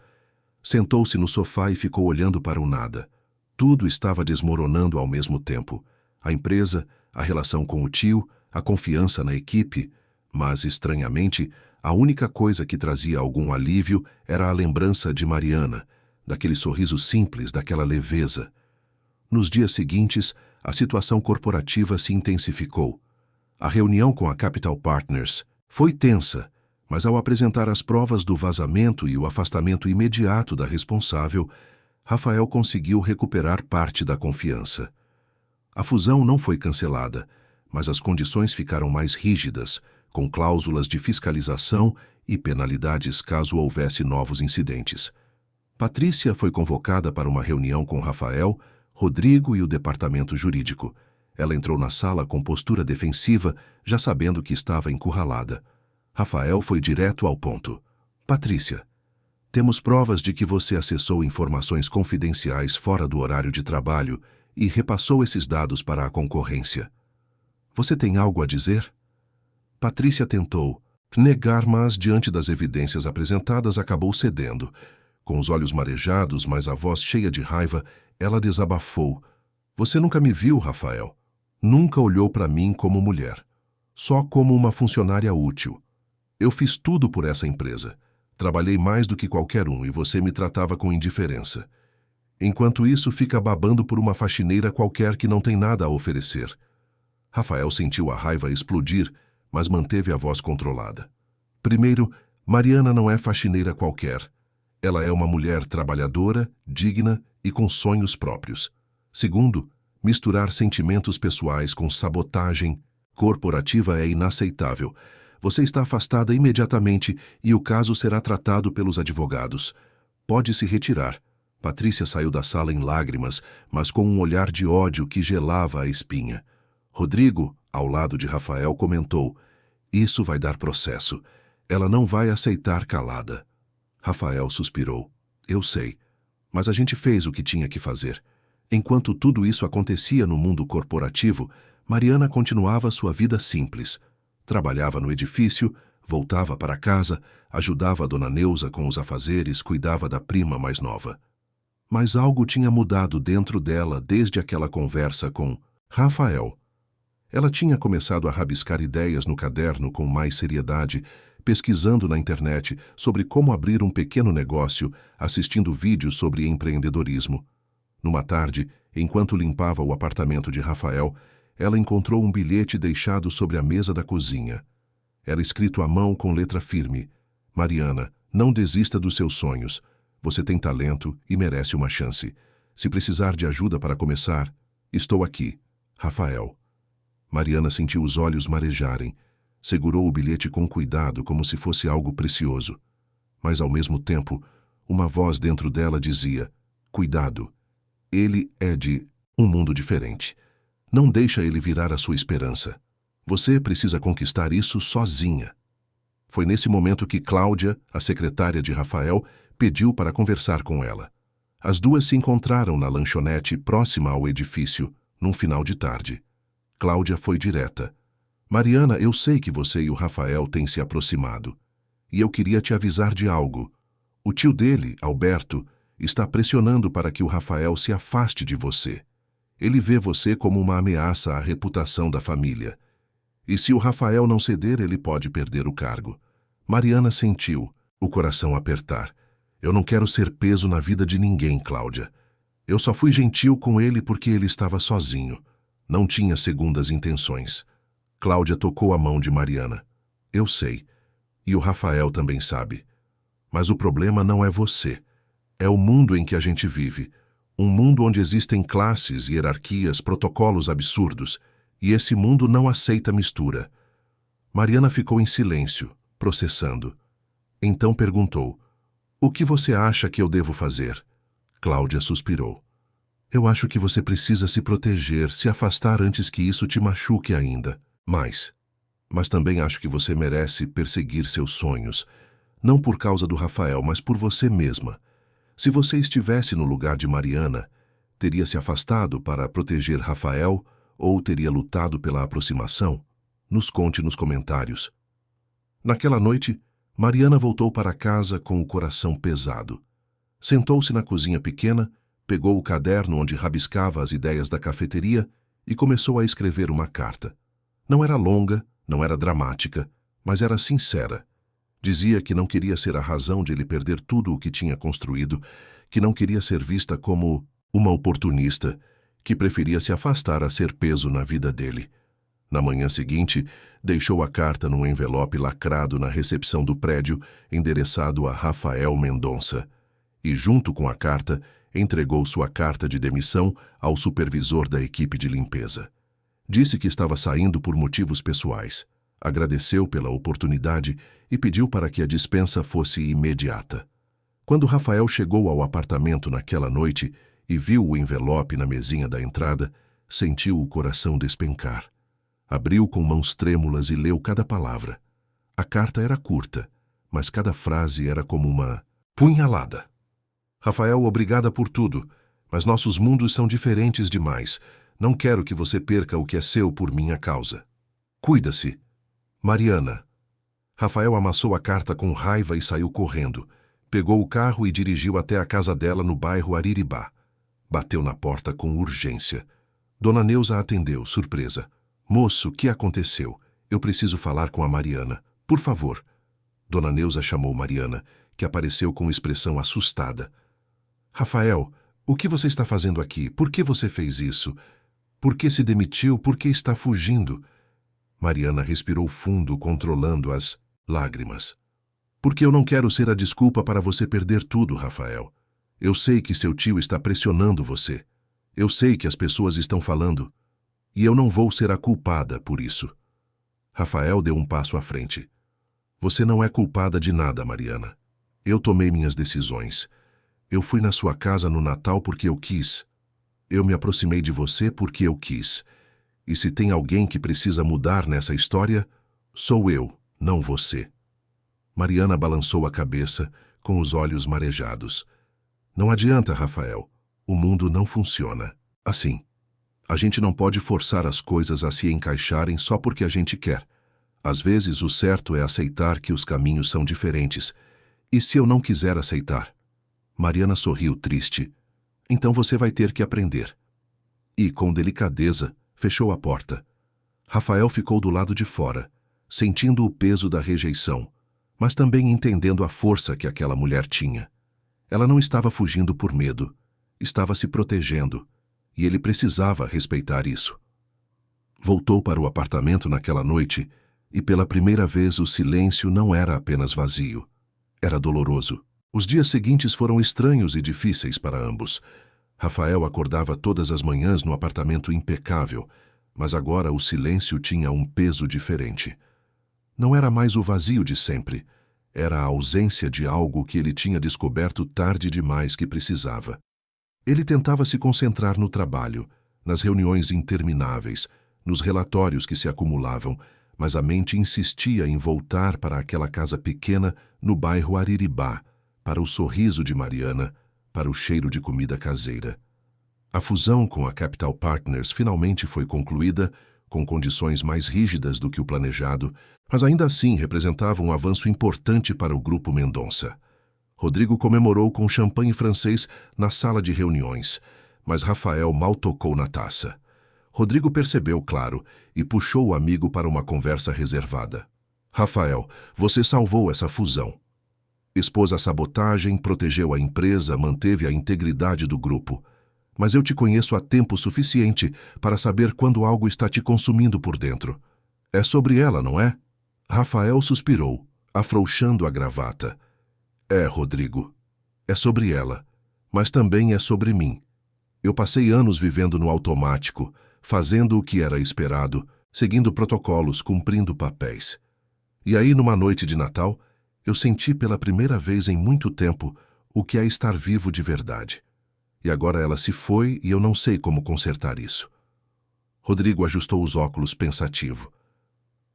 Sentou-se no sofá e ficou olhando para o nada. Tudo estava desmoronando ao mesmo tempo. A empresa, a relação com o tio, a confiança na equipe. Mas, estranhamente, a única coisa que trazia algum alívio era a lembrança de Mariana, daquele sorriso simples, daquela leveza. Nos dias seguintes, a situação corporativa se intensificou. A reunião com a Capital Partners foi tensa, mas ao apresentar as provas do vazamento e o afastamento imediato da responsável, Rafael conseguiu recuperar parte da confiança. A fusão não foi cancelada, mas as condições ficaram mais rígidas, com cláusulas de fiscalização e penalidades caso houvesse novos incidentes. Patrícia foi convocada para uma reunião com Rafael, Rodrigo e o departamento jurídico. Ela entrou na sala com postura defensiva, já sabendo que estava encurralada. Rafael foi direto ao ponto. Patrícia, temos provas de que você acessou informações confidenciais fora do horário de trabalho e repassou esses dados para a concorrência. Você tem algo a dizer? Patrícia tentou negar, mas, diante das evidências apresentadas, acabou cedendo. Com os olhos marejados, mas a voz cheia de raiva, ela desabafou. Você nunca me viu, Rafael. Nunca olhou para mim como mulher. Só como uma funcionária útil. Eu fiz tudo por essa empresa. Trabalhei mais do que qualquer um e você me tratava com indiferença. Enquanto isso, fica babando por uma faxineira qualquer que não tem nada a oferecer. Rafael sentiu a raiva explodir, mas manteve a voz controlada. Primeiro, Mariana não é faxineira qualquer. Ela é uma mulher trabalhadora, digna e com sonhos próprios. Segundo, misturar sentimentos pessoais com sabotagem corporativa é inaceitável. Você está afastada imediatamente e o caso será tratado pelos advogados. Pode se retirar. Patrícia saiu da sala em lágrimas, mas com um olhar de ódio que gelava a espinha. Rodrigo, ao lado de Rafael, comentou: isso vai dar processo. Ela não vai aceitar calada. Rafael suspirou. Eu sei. Mas a gente fez o que tinha que fazer. Enquanto tudo isso acontecia no mundo corporativo, Mariana continuava sua vida simples. Trabalhava no edifício, voltava para casa, ajudava a dona Neuza com os afazeres, cuidava da prima mais nova. Mas algo tinha mudado dentro dela desde aquela conversa com Rafael. Ela tinha começado a rabiscar ideias no caderno com mais seriedade, pesquisando na internet sobre como abrir um pequeno negócio, assistindo vídeos sobre empreendedorismo. Numa tarde, enquanto limpava o apartamento de Rafael, ela encontrou um bilhete deixado sobre a mesa da cozinha. Era escrito à mão com letra firme: Mariana, não desista dos seus sonhos. Você tem talento e merece uma chance. Se precisar de ajuda para começar, estou aqui. Rafael. Mariana sentiu os olhos marejarem. Segurou o bilhete com cuidado, como se fosse algo precioso. Mas, ao mesmo tempo, uma voz dentro dela dizia: cuidado, ele é de um mundo diferente. Não deixa ele virar a sua esperança. Você precisa conquistar isso sozinha. Foi nesse momento que Cláudia, a secretária de Rafael, pediu para conversar com ela. As duas se encontraram na lanchonete próxima ao edifício, num final de tarde. Cláudia foi direta. Mariana, eu sei que você e o Rafael têm se aproximado. E eu queria te avisar de algo. O tio dele, Alberto, está pressionando para que o Rafael se afaste de você. Ele vê você como uma ameaça à reputação da família. E se o Rafael não ceder, ele pode perder o cargo. Mariana sentiu o coração apertar. Eu não quero ser peso na vida de ninguém, Cláudia. Eu só fui gentil com ele porque ele estava sozinho. Não tinha segundas intenções. Cláudia tocou a mão de Mariana. Eu sei. E o Rafael também sabe. Mas o problema não é você. É o mundo em que a gente vive. Um mundo onde existem classes, hierarquias, protocolos absurdos. E esse mundo não aceita mistura. Mariana ficou em silêncio, processando. Então perguntou: o que você acha que eu devo fazer? Cláudia suspirou. Eu acho que você precisa se proteger, se afastar antes que isso te machuque ainda. Mas também acho que você merece perseguir seus sonhos. Não por causa do Rafael, mas por você mesma. Se você estivesse no lugar de Mariana, teria se afastado para proteger Rafael ou teria lutado pela aproximação? Nos conte nos comentários. Naquela noite, Mariana voltou para casa com o coração pesado. Sentou-se na cozinha pequena, pegou o caderno onde rabiscava as ideias da cafeteria e começou a escrever uma carta. Não era longa, não era dramática, mas era sincera. Dizia que não queria ser a razão de ele perder tudo o que tinha construído, que não queria ser vista como uma oportunista, que preferia se afastar a ser peso na vida dele. Na manhã seguinte, deixou a carta num envelope lacrado na recepção do prédio, endereçado a Rafael Mendonça. E, junto com a carta, entregou sua carta de demissão ao supervisor da equipe de limpeza. Disse que estava saindo por motivos pessoais. Agradeceu pela oportunidade e pediu para que a dispensa fosse imediata. Quando Rafael chegou ao apartamento naquela noite e viu o envelope na mesinha da entrada, sentiu o coração despencar. Abriu com mãos trêmulas e leu cada palavra. A carta era curta, mas cada frase era como uma punhalada. Rafael, obrigada por tudo, mas nossos mundos são diferentes demais. Não quero que você perca o que é seu por minha causa. Cuida-se. Mariana. Rafael amassou a carta com raiva e saiu correndo. Pegou o carro e dirigiu até a casa dela no bairro Ariribá. Bateu na porta com urgência. Dona Neuza atendeu, surpresa. Moço, o que aconteceu? Eu preciso falar com a Mariana. Por favor. Dona Neuza chamou Mariana, que apareceu com expressão assustada. Rafael, o que você está fazendo aqui? Por que você fez isso? Por que se demitiu? Por que está fugindo? Mariana respirou fundo, controlando as lágrimas. Porque eu não quero ser a desculpa para você perder tudo, Rafael. Eu sei que seu tio está pressionando você. Eu sei que as pessoas estão falando. E eu não vou ser a culpada por isso. Rafael deu um passo à frente. Você não é culpada de nada, Mariana. Eu tomei minhas decisões. Eu fui na sua casa no Natal porque eu quis. Eu me aproximei de você porque eu quis. E se tem alguém que precisa mudar nessa história, sou eu, não você. Mariana balançou a cabeça, com os olhos marejados. Não adianta, Rafael. O mundo não funciona assim. A gente não pode forçar as coisas a se encaixarem só porque a gente quer. Às vezes, o certo é aceitar que os caminhos são diferentes. E se eu não quiser aceitar? Mariana sorriu triste. Então você vai ter que aprender. E, com delicadeza, fechou a porta. Rafael ficou do lado de fora, sentindo o peso da rejeição, mas também entendendo a força que aquela mulher tinha. Ela não estava fugindo por medo, estava se protegendo, e ele precisava respeitar isso. Voltou para o apartamento naquela noite, e pela primeira vez o silêncio não era apenas vazio, era doloroso. Os dias seguintes foram estranhos e difíceis para ambos. Rafael acordava todas as manhãs no apartamento impecável. Mas agora o silêncio tinha um peso diferente. Não era mais o vazio de sempre. Era a ausência de algo que ele tinha descoberto tarde demais que precisava. Ele tentava se concentrar no trabalho, nas reuniões intermináveis, nos relatórios que se acumulavam, mas a mente insistia em voltar para aquela casa pequena no bairro Ariribá, para o sorriso de Mariana, para o cheiro de comida caseira. A fusão com a Capital Partners finalmente foi concluída, com condições mais rígidas do que o planejado, mas ainda assim representava um avanço importante para o Grupo Mendonça. Rodrigo comemorou com champanhe francês na sala de reuniões, mas Rafael mal tocou na taça. Rodrigo percebeu, claro, e puxou o amigo para uma conversa reservada. Rafael, você salvou essa fusão. Expôs a sabotagem, protegeu a empresa, manteve a integridade do grupo. Mas eu te conheço há tempo suficiente para saber quando algo está te consumindo por dentro. É sobre ela, não é? Rafael suspirou, afrouxando a gravata. É, Rodrigo. É sobre ela, mas também é sobre mim. Eu passei anos vivendo no automático, fazendo o que era esperado, seguindo protocolos, cumprindo papéis. E aí, numa noite de Natal, eu senti pela primeira vez em muito tempo o que é estar vivo de verdade. E agora ela se foi e eu não sei como consertar isso. Rodrigo ajustou os óculos pensativo.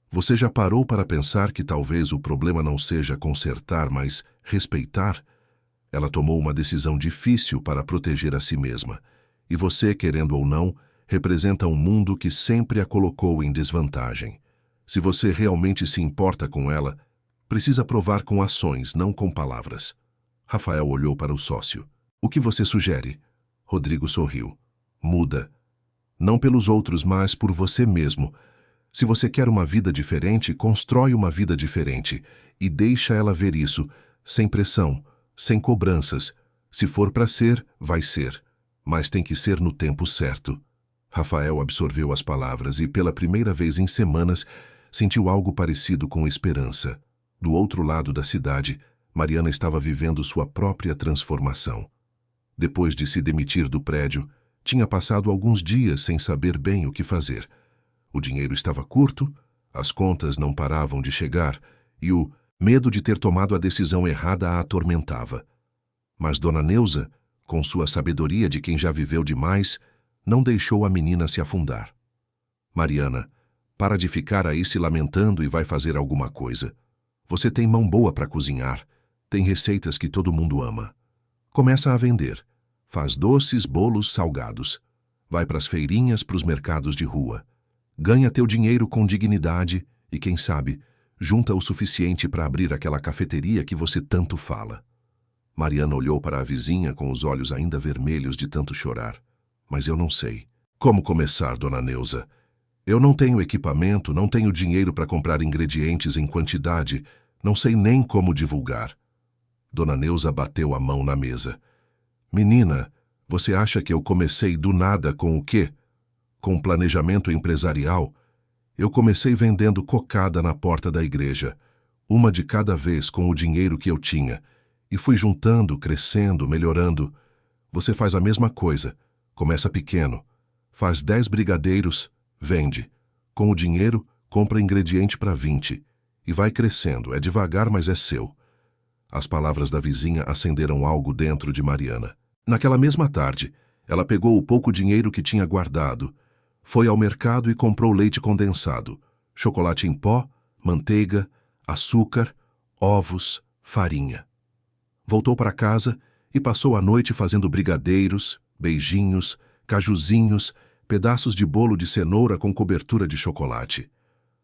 Você já parou para pensar que talvez o problema não seja consertar, mas respeitar? Ela tomou uma decisão difícil para proteger a si mesma. E você, querendo ou não, representa um mundo que sempre a colocou em desvantagem. Se você realmente se importa com ela, precisa provar com ações, não com palavras. Rafael olhou para o sócio. O que você sugere? Rodrigo sorriu. Muda. Não pelos outros, mas por você mesmo. Se você quer uma vida diferente, constrói uma vida diferente e deixa ela ver isso, sem pressão, sem cobranças. Se for para ser, vai ser. Mas tem que ser no tempo certo. Rafael absorveu as palavras e, pela primeira vez em semanas, sentiu algo parecido com esperança. Do outro lado da cidade, Mariana estava vivendo sua própria transformação. Depois de se demitir do prédio, tinha passado alguns dias sem saber bem o que fazer. O dinheiro estava curto, as contas não paravam de chegar e o medo de ter tomado a decisão errada a atormentava. Mas Dona Neuza, com sua sabedoria de quem já viveu demais, não deixou a menina se afundar. Mariana, para de ficar aí se lamentando e vai fazer alguma coisa. Você tem mão boa para cozinhar, tem receitas que todo mundo ama. Começa a vender. Faz doces, bolos, salgados. Vai para as feirinhas, para os mercados de rua. Ganha teu dinheiro com dignidade e, quem sabe, junta o suficiente para abrir aquela cafeteria que você tanto fala. Mariana olhou para a vizinha com os olhos ainda vermelhos de tanto chorar. Mas eu não sei. Como começar, Dona Neuza? Eu não tenho equipamento, não tenho dinheiro para comprar ingredientes em quantidade, não sei nem como divulgar. Dona Neuza bateu a mão na mesa. Menina, você acha que eu comecei do nada com o quê? Com planejamento empresarial? Eu comecei vendendo cocada na porta da igreja, uma de cada vez com o dinheiro que eu tinha, e fui juntando, crescendo, melhorando. Você faz a mesma coisa, começa pequeno, faz 10 brigadeiros, vende. Com o dinheiro, compra ingrediente para 20, e vai crescendo, é devagar, mas é seu. As palavras da vizinha acenderam algo dentro de Mariana. Naquela mesma tarde, ela pegou o pouco dinheiro que tinha guardado, foi ao mercado e comprou leite condensado, chocolate em pó, manteiga, açúcar, ovos, farinha. Voltou para casa e passou a noite fazendo brigadeiros, beijinhos, cajuzinhos, pedaços de bolo de cenoura com cobertura de chocolate.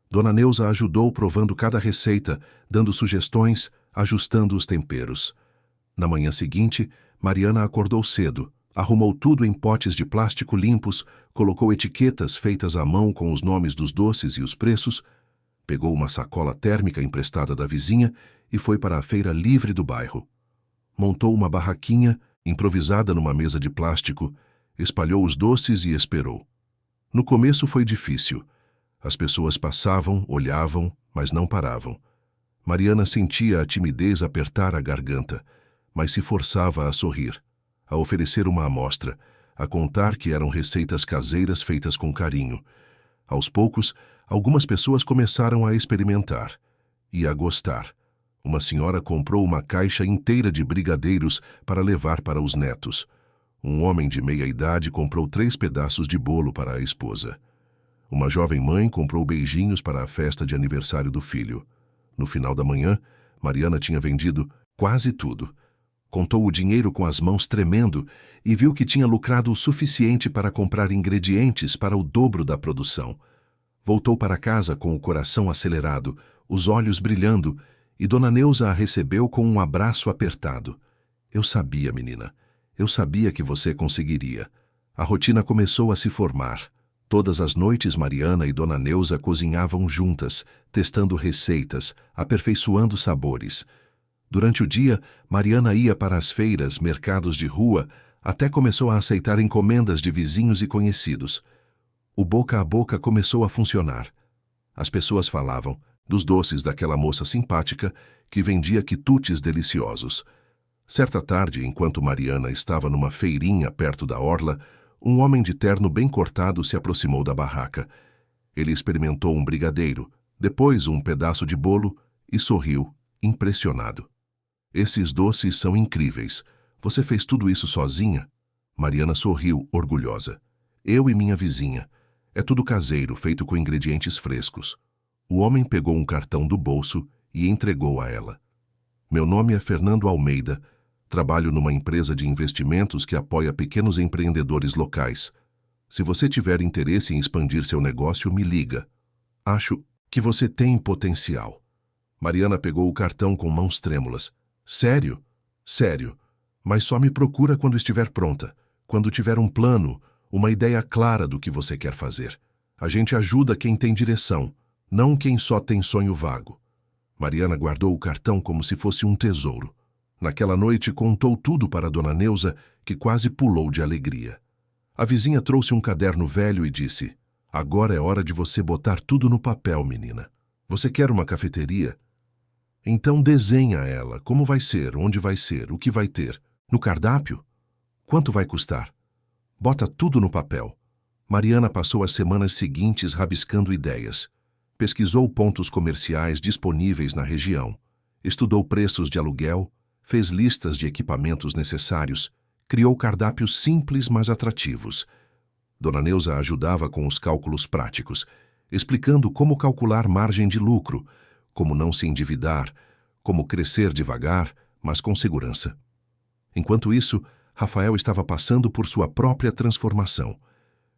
Dona Neuza ajudou provando cada receita, dando sugestões, ajustando os temperos. Na manhã seguinte, Mariana acordou cedo, arrumou tudo em potes de plástico limpos, colocou etiquetas feitas à mão com os nomes dos doces e os preços, pegou uma sacola térmica emprestada da vizinha e foi para a feira livre do bairro. Montou uma barraquinha, improvisada numa mesa de plástico, espalhou os doces e esperou. No começo foi difícil. As pessoas passavam, olhavam, mas não paravam. Mariana sentia a timidez apertar a garganta, mas se forçava a sorrir, a oferecer uma amostra, a contar que eram receitas caseiras feitas com carinho. Aos poucos, algumas pessoas começaram a experimentar e a gostar. Uma senhora comprou uma caixa inteira de brigadeiros para levar para os netos. Um homem de meia-idade comprou 3 pedaços de bolo para a esposa. Uma jovem mãe comprou beijinhos para a festa de aniversário do filho. No final da manhã, Mariana tinha vendido quase tudo. Contou o dinheiro com as mãos tremendo e viu que tinha lucrado o suficiente para comprar ingredientes para o dobro da produção. Voltou para casa com o coração acelerado, os olhos brilhando, e Dona Neuza a recebeu com um abraço apertado. Eu sabia, menina. Eu sabia que você conseguiria. A rotina começou a se formar. Todas as noites Mariana e Dona Neuza cozinhavam juntas, testando receitas, aperfeiçoando sabores. Durante o dia, Mariana ia para as feiras, mercados de rua, até começou a aceitar encomendas de vizinhos e conhecidos. O boca a boca começou a funcionar. As pessoas falavam dos doces daquela moça simpática que vendia quitutes deliciosos. Certa tarde, enquanto Mariana estava numa feirinha perto da orla, um homem de terno bem cortado se aproximou da barraca. Ele experimentou um brigadeiro, depois um pedaço de bolo e sorriu, impressionado. Esses doces são incríveis. Você fez tudo isso sozinha? Mariana sorriu, orgulhosa. Eu e minha vizinha. É tudo caseiro, feito com ingredientes frescos. O homem pegou um cartão do bolso e entregou a ela. Meu nome é Fernando Almeida. Trabalho numa empresa de investimentos que apoia pequenos empreendedores locais. Se você tiver interesse em expandir seu negócio, me liga. Acho que você tem potencial. Mariana pegou o cartão com mãos trêmulas. Sério? Sério. Mas só me procura quando estiver pronta. Quando tiver um plano, uma ideia clara do que você quer fazer. A gente ajuda quem tem direção, não quem só tem sonho vago. Mariana guardou o cartão como se fosse um tesouro. Naquela noite contou tudo para Dona Neuza, que quase pulou de alegria. A vizinha trouxe um caderno velho e disse: Agora é hora de você botar tudo no papel, menina. Você quer uma cafeteria? Então desenha ela, como vai ser, onde vai ser, o que vai ter. No cardápio? Quanto vai custar? Bota tudo no papel. Mariana passou as semanas seguintes rabiscando ideias. Pesquisou pontos comerciais disponíveis na região. Estudou preços de aluguel, fez listas de equipamentos necessários, criou cardápios simples, mas atrativos. Dona Neuza ajudava com os cálculos práticos, explicando como calcular margem de lucro, como não se endividar, como crescer devagar, mas com segurança. Enquanto isso, Rafael estava passando por sua própria transformação.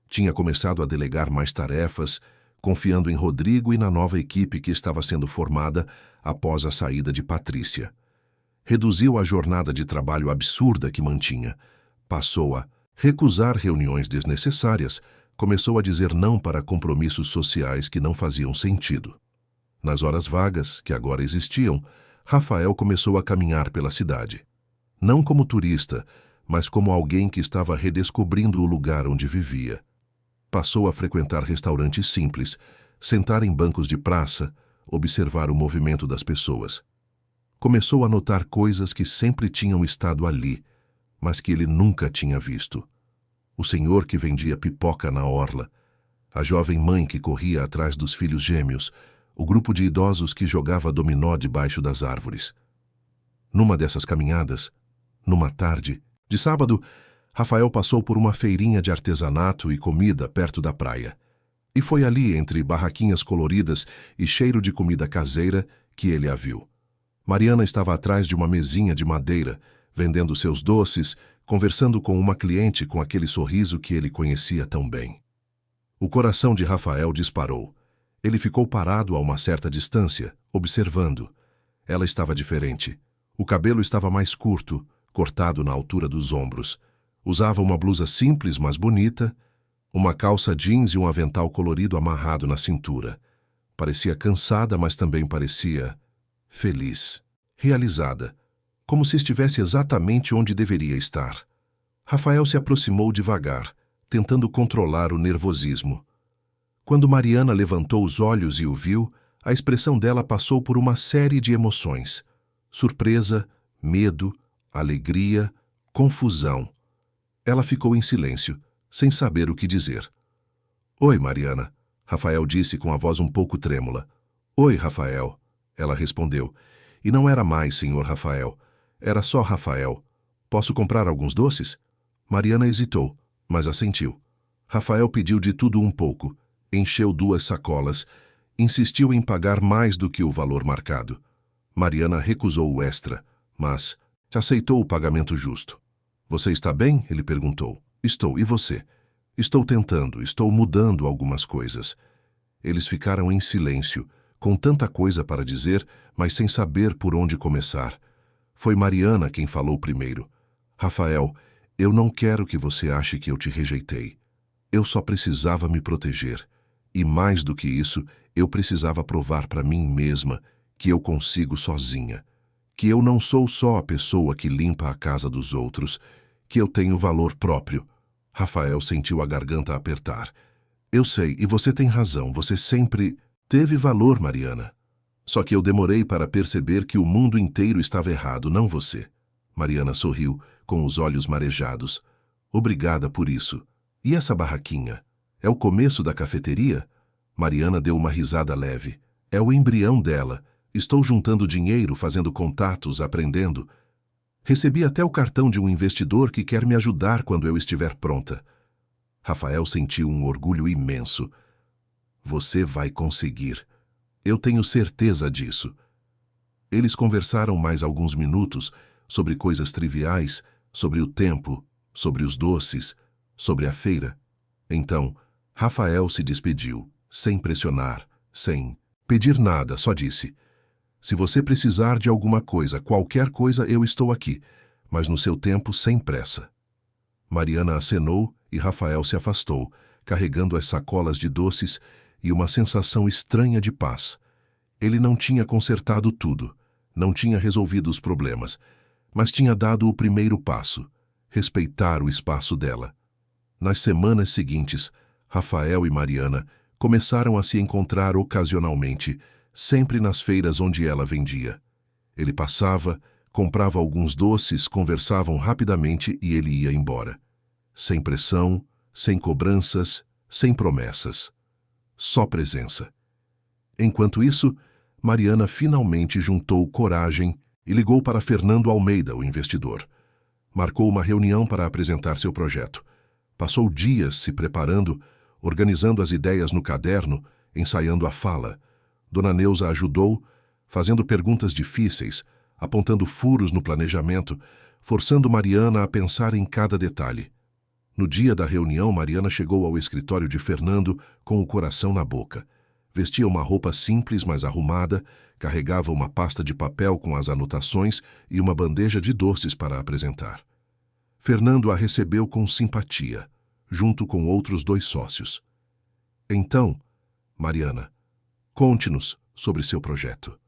Tinha começado a delegar mais tarefas, confiando em Rodrigo e na nova equipe que estava sendo formada após a saída de Patrícia. Reduziu a jornada de trabalho absurda que mantinha. Passou a recusar reuniões desnecessárias, começou a dizer não para compromissos sociais que não faziam sentido. Nas horas vagas, que agora existiam, Rafael começou a caminhar pela cidade. Não como turista, mas como alguém que estava redescobrindo o lugar onde vivia. Passou a frequentar restaurantes simples, sentar em bancos de praça, observar o movimento das pessoas. Começou a notar coisas que sempre tinham estado ali, mas que ele nunca tinha visto. O senhor que vendia pipoca na orla, a jovem mãe que corria atrás dos filhos gêmeos, o grupo de idosos que jogava dominó debaixo das árvores. Numa dessas caminhadas, numa tarde, de sábado, Rafael passou por uma feirinha de artesanato e comida perto da praia. E foi ali, entre barraquinhas coloridas e cheiro de comida caseira, que ele a viu. Mariana estava atrás de uma mesinha de madeira, vendendo seus doces, conversando com uma cliente com aquele sorriso que ele conhecia tão bem. O coração de Rafael disparou. Ele ficou parado a uma certa distância, observando. Ela estava diferente. O cabelo estava mais curto, cortado na altura dos ombros. Usava uma blusa simples, mas bonita, uma calça jeans e um avental colorido amarrado na cintura. Parecia cansada, mas também parecia feliz, realizada, como se estivesse exatamente onde deveria estar. Rafael se aproximou devagar, tentando controlar o nervosismo. Quando Mariana levantou os olhos e o viu, a expressão dela passou por uma série de emoções: surpresa, medo, alegria, confusão. Ela ficou em silêncio, sem saber o que dizer. Oi, Mariana. Rafael disse com a voz um pouco trêmula. Oi, Rafael. Ela respondeu. E não era mais senhor Rafael. Era só Rafael. Posso comprar alguns doces? Mariana hesitou, mas assentiu. Rafael pediu de tudo um pouco, encheu 2 sacolas, insistiu em pagar mais do que o valor marcado. Mariana recusou o extra, mas aceitou o pagamento justo. Você está bem? Ele perguntou. Estou. E você? Estou tentando, estou mudando algumas coisas. Eles ficaram em silêncio, com tanta coisa para dizer, mas sem saber por onde começar. Foi Mariana quem falou primeiro. Rafael, eu não quero que você ache que eu te rejeitei. Eu só precisava me proteger. E mais do que isso, eu precisava provar para mim mesma que eu consigo sozinha. Que eu não sou só a pessoa que limpa a casa dos outros, que eu tenho valor próprio. Rafael sentiu a garganta apertar. Eu sei, e você tem razão, você sempre teve valor, Mariana. Só que eu demorei para perceber que o mundo inteiro estava errado, não você. Mariana sorriu, com os olhos marejados. Obrigada por isso. E essa barraquinha? É o começo da cafeteria? Mariana deu uma risada leve. É o embrião dela. Estou juntando dinheiro, fazendo contatos, aprendendo. Recebi até o cartão de um investidor que quer me ajudar quando eu estiver pronta. Rafael sentiu um orgulho imenso. Você vai conseguir. Eu tenho certeza disso. Eles conversaram mais alguns minutos sobre coisas triviais, sobre o tempo, sobre os doces, sobre a feira. Então, Rafael se despediu, sem pressionar, sem pedir nada, só disse: se você precisar de alguma coisa, qualquer coisa, eu estou aqui, mas no seu tempo, sem pressa. Mariana acenou e Rafael se afastou, carregando as sacolas de doces e uma sensação estranha de paz. Ele não tinha consertado tudo, não tinha resolvido os problemas, mas tinha dado o primeiro passo, respeitar o espaço dela. Nas semanas seguintes, Rafael e Mariana começaram a se encontrar ocasionalmente, sempre nas feiras onde ela vendia. Ele passava, comprava alguns doces, conversavam rapidamente e ele ia embora. Sem pressão, sem cobranças, sem promessas. Só presença. Enquanto isso, Mariana finalmente juntou coragem e ligou para Fernando Almeida, o investidor. Marcou uma reunião para apresentar seu projeto. Passou dias se preparando, organizando as ideias no caderno, ensaiando a fala. Dona Neuza ajudou, fazendo perguntas difíceis, apontando furos no planejamento, forçando Mariana a pensar em cada detalhe. No dia da reunião, Mariana chegou ao escritório de Fernando com o coração na boca. Vestia uma roupa simples, mas arrumada, carregava uma pasta de papel com as anotações e uma bandeja de doces para apresentar. Fernando a recebeu com simpatia, junto com outros 2 sócios. Então, Mariana, conte-nos sobre seu projeto.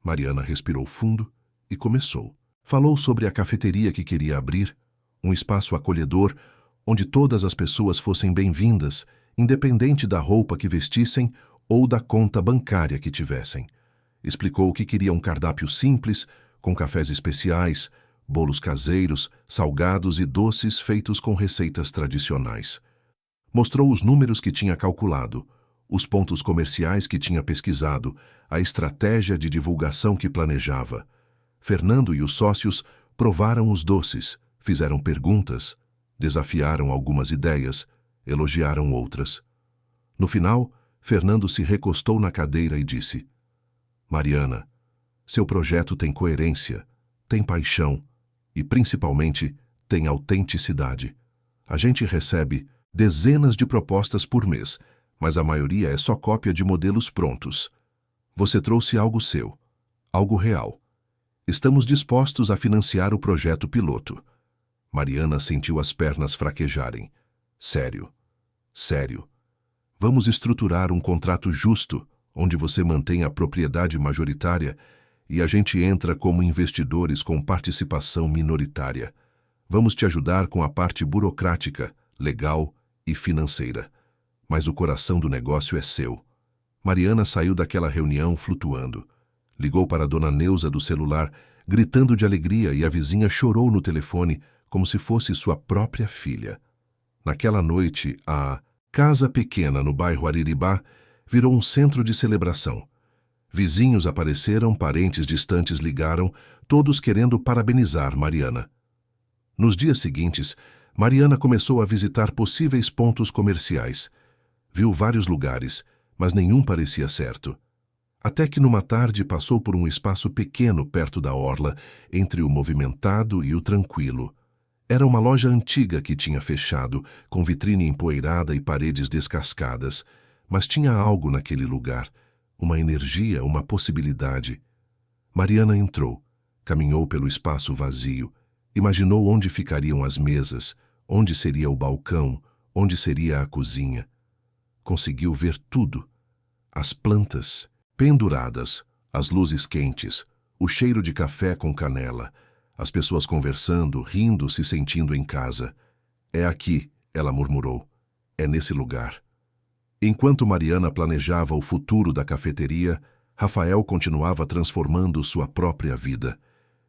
Mariana respirou fundo e começou. Falou sobre a cafeteria que queria abrir, um espaço acolhedor onde todas as pessoas fossem bem-vindas, independente da roupa que vestissem ou da conta bancária que tivessem. Explicou que queria um cardápio simples, com cafés especiais, bolos caseiros, salgados e doces feitos com receitas tradicionais. Mostrou os números que tinha calculado, os pontos comerciais que tinha pesquisado, a estratégia de divulgação que planejava. Fernando e os sócios provaram os doces, fizeram perguntas, desafiaram algumas ideias, elogiaram outras. No final, Fernando se recostou na cadeira e disse: Mariana, seu projeto tem coerência, tem paixão e, principalmente, tem autenticidade. A gente recebe dezenas de propostas por mês, mas a maioria é só cópia de modelos prontos. Você trouxe algo seu, algo real. Estamos dispostos a financiar o projeto piloto. Mariana sentiu as pernas fraquejarem. Sério, sério. Vamos estruturar um contrato justo, onde você mantém a propriedade majoritária e a gente entra como investidores com participação minoritária. Vamos te ajudar com a parte burocrática, legal e financeira. Mas o coração do negócio é seu. Mariana saiu daquela reunião flutuando. Ligou para a Dona Neuza do celular, gritando de alegria, e a vizinha chorou no telefone como se fosse sua própria filha. Naquela noite, a casa pequena no bairro Ariribá virou um centro de celebração. Vizinhos apareceram, parentes distantes ligaram, todos querendo parabenizar Mariana. Nos dias seguintes, Mariana começou a visitar possíveis pontos comerciais. Viu vários lugares, mas nenhum parecia certo. Até que numa tarde passou por um espaço pequeno perto da orla, entre o movimentado e o tranquilo. Era uma loja antiga que tinha fechado, com vitrine empoeirada e paredes descascadas, mas tinha algo naquele lugar, uma energia, uma possibilidade. Mariana entrou, caminhou pelo espaço vazio, imaginou onde ficariam as mesas, onde seria o balcão, onde seria a cozinha. Conseguiu ver tudo. As plantas, penduradas, as luzes quentes, o cheiro de café com canela, as pessoas conversando, rindo, se sentindo em casa. É aqui, ela murmurou. É nesse lugar. Enquanto Mariana planejava o futuro da cafeteria, Rafael continuava transformando sua própria vida.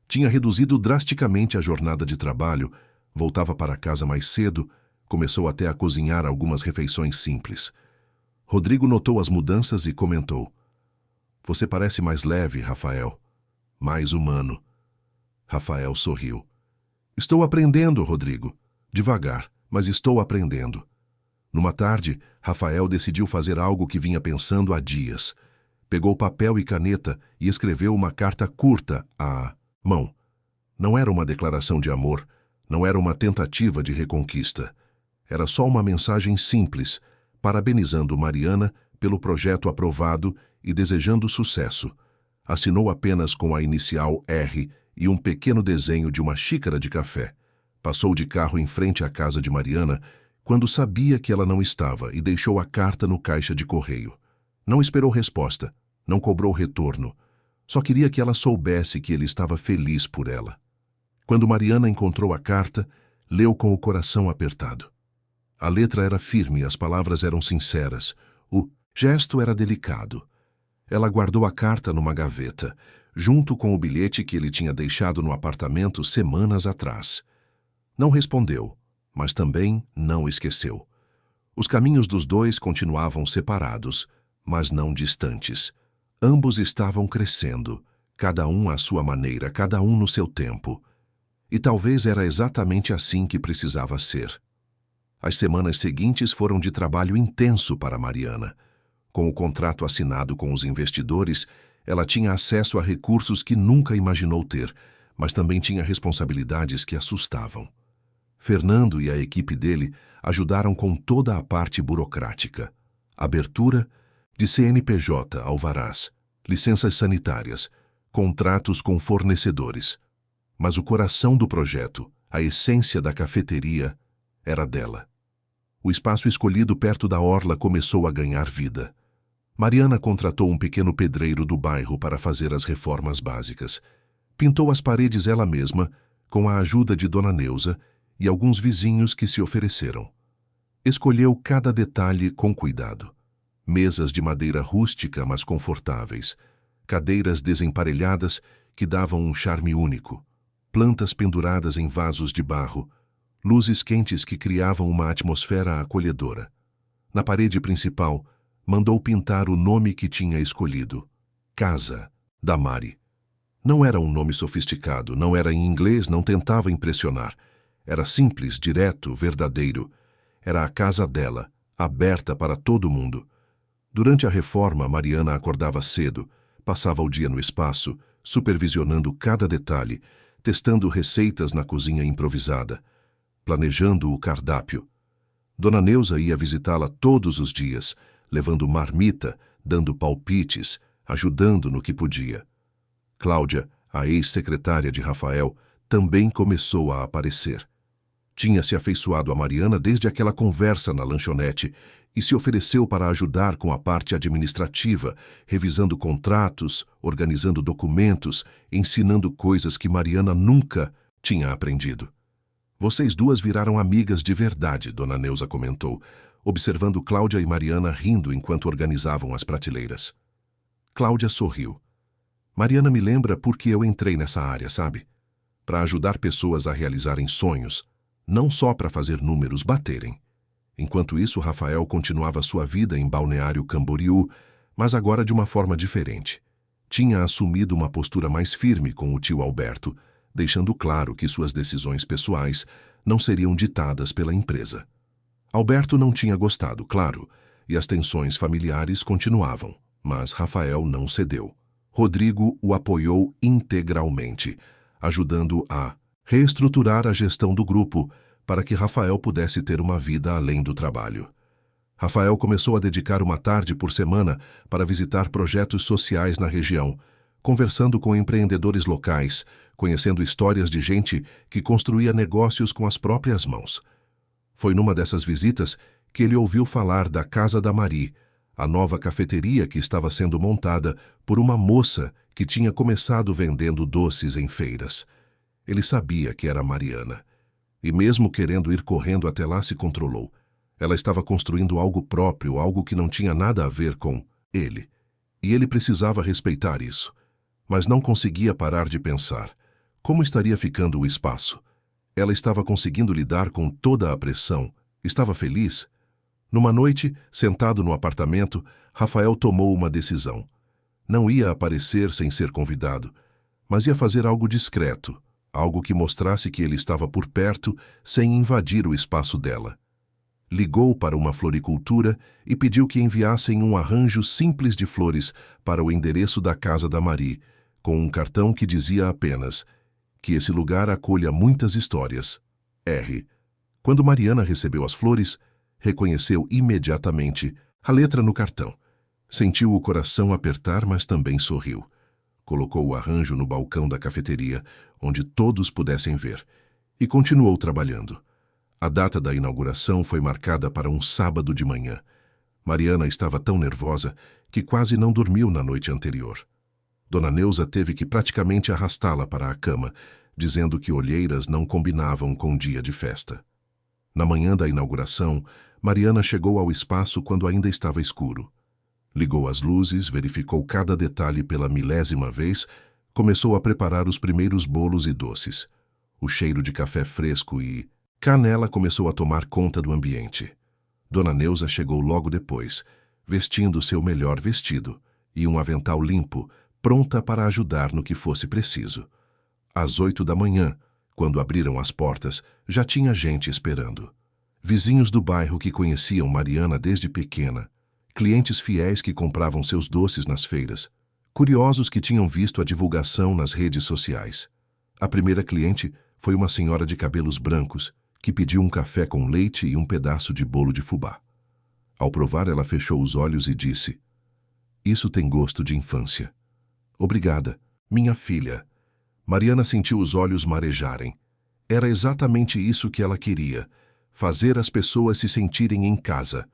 Tinha reduzido drasticamente a jornada de trabalho, voltava para casa mais cedo, começou até a cozinhar algumas refeições simples. Rodrigo notou as mudanças e comentou: "Você parece mais leve, Rafael. Mais humano." Rafael sorriu. "Estou aprendendo, Rodrigo. Devagar, mas estou aprendendo." Numa tarde, Rafael decidiu fazer algo que vinha pensando há dias. Pegou papel e caneta e escreveu uma carta curta à mão. Não era uma declaração de amor, não era uma tentativa de reconquista. Era só uma mensagem simples, parabenizando Mariana pelo projeto aprovado e desejando sucesso. Assinou apenas com a inicial R e um pequeno desenho de uma xícara de café. Passou de carro em frente à casa de Mariana quando sabia que ela não estava e deixou a carta no caixa de correio. Não esperou resposta, não cobrou retorno. Só queria que ela soubesse que ele estava feliz por ela. Quando Mariana encontrou a carta, leu com o coração apertado. A letra era firme, as palavras eram sinceras. O gesto era delicado. Ela guardou a carta numa gaveta, junto com o bilhete que ele tinha deixado no apartamento semanas atrás. Não respondeu, mas também não esqueceu. Os caminhos dos dois continuavam separados, mas não distantes. Ambos estavam crescendo, cada um à sua maneira, cada um no seu tempo. E talvez era exatamente assim que precisava ser. As semanas seguintes foram de trabalho intenso para Mariana. Com o contrato assinado com os investidores, ela tinha acesso a recursos que nunca imaginou ter, mas também tinha responsabilidades que assustavam. Fernando e a equipe dele ajudaram com toda a parte burocrática. Abertura de CNPJ, alvarás, licenças sanitárias, contratos com fornecedores. Mas o coração do projeto, a essência da cafeteria, era dela. O espaço escolhido perto da orla começou a ganhar vida. Mariana contratou um pequeno pedreiro do bairro para fazer as reformas básicas. Pintou as paredes ela mesma, com a ajuda de Dona Neuza e alguns vizinhos que se ofereceram. Escolheu cada detalhe com cuidado. Mesas de madeira rústica, mas confortáveis. Cadeiras desemparelhadas que davam um charme único. Plantas penduradas em vasos de barro. Luzes quentes que criavam uma atmosfera acolhedora. Na parede principal, mandou pintar o nome que tinha escolhido. Casa, da Mari. Não era um nome sofisticado, não era em inglês, não tentava impressionar. Era simples, direto, verdadeiro. Era a casa dela, aberta para todo mundo. Durante a reforma, Mariana acordava cedo, passava o dia no espaço, supervisionando cada detalhe, testando receitas na cozinha improvisada, planejando o cardápio. Dona Neuza ia visitá-la todos os dias, levando marmita, dando palpites, ajudando no que podia. Cláudia, a ex-secretária de Rafael, também começou a aparecer. Tinha se afeiçoado a Mariana desde aquela conversa na lanchonete e se ofereceu para ajudar com a parte administrativa, revisando contratos, organizando documentos, ensinando coisas que Mariana nunca tinha aprendido. "Vocês duas viraram amigas de verdade", Dona Neuza comentou, observando Cláudia e Mariana rindo enquanto organizavam as prateleiras. Cláudia sorriu. "Mariana me lembra porque eu entrei nessa área, sabe? Para ajudar pessoas a realizarem sonhos, não só para fazer números baterem. Enquanto isso, Rafael continuava sua vida em Balneário Camboriú, mas agora de uma forma diferente. Tinha assumido uma postura mais firme com o tio Alberto, deixando claro que suas decisões pessoais não seriam ditadas pela empresa. Alberto não tinha gostado, claro, e as tensões familiares continuavam, mas Rafael não cedeu. Rodrigo o apoiou integralmente, ajudando a reestruturar a gestão do grupo para que Rafael pudesse ter uma vida além do trabalho. Rafael começou a dedicar uma tarde por semana para visitar projetos sociais na região, conversando com empreendedores locais, conhecendo histórias de gente que construía negócios com as próprias mãos. Foi numa dessas visitas que ele ouviu falar da Casa da Mari, a nova cafeteria que estava sendo montada por uma moça que tinha começado vendendo doces em feiras. Ele sabia que era Mariana. E mesmo querendo ir correndo até lá, se controlou. Ela estava construindo algo próprio, algo que não tinha nada a ver com ele. E ele precisava respeitar isso. Mas não conseguia parar de pensar. Como estaria ficando o espaço? Ela estava conseguindo lidar com toda a pressão. Estava feliz? Numa noite, sentado no apartamento, Rafael tomou uma decisão. Não ia aparecer sem ser convidado, mas ia fazer algo discreto, algo que mostrasse que ele estava por perto sem invadir o espaço dela. Ligou para uma floricultura e pediu que enviassem um arranjo simples de flores para o endereço da Casa da Mari, com um cartão que dizia apenas que esse lugar acolha muitas histórias. R. Quando Mariana recebeu as flores, reconheceu imediatamente a letra no cartão. Sentiu o coração apertar, mas também sorriu. Colocou o arranjo no balcão da cafeteria, onde todos pudessem ver, e continuou trabalhando. A data da inauguração foi marcada para um sábado de manhã. Mariana estava tão nervosa que quase não dormiu na noite anterior. Dona Neuza teve que praticamente arrastá-la para a cama, dizendo que olheiras não combinavam com dia de festa. Na manhã da inauguração, Mariana chegou ao espaço quando ainda estava escuro. Ligou as luzes, verificou cada detalhe pela milésima vez, começou a preparar os primeiros bolos e doces. O cheiro de café fresco e canela começou a tomar conta do ambiente. Dona Neuza chegou logo depois, vestindo seu melhor vestido e um avental limpo, pronta para ajudar no que fosse preciso. Às 8 da manhã, quando abriram as portas, já tinha gente esperando. Vizinhos do bairro que conheciam Mariana desde pequena, clientes fiéis que compravam seus doces nas feiras, curiosos que tinham visto a divulgação nas redes sociais. A primeira cliente foi uma senhora de cabelos brancos, que pediu um café com leite e um pedaço de bolo de fubá. Ao provar, ela fechou os olhos e disse: "Isso tem gosto de infância." "Obrigada, minha filha." Mariana sentiu os olhos marejarem. Era exatamente isso que ela queria, fazer as pessoas se sentirem em casa.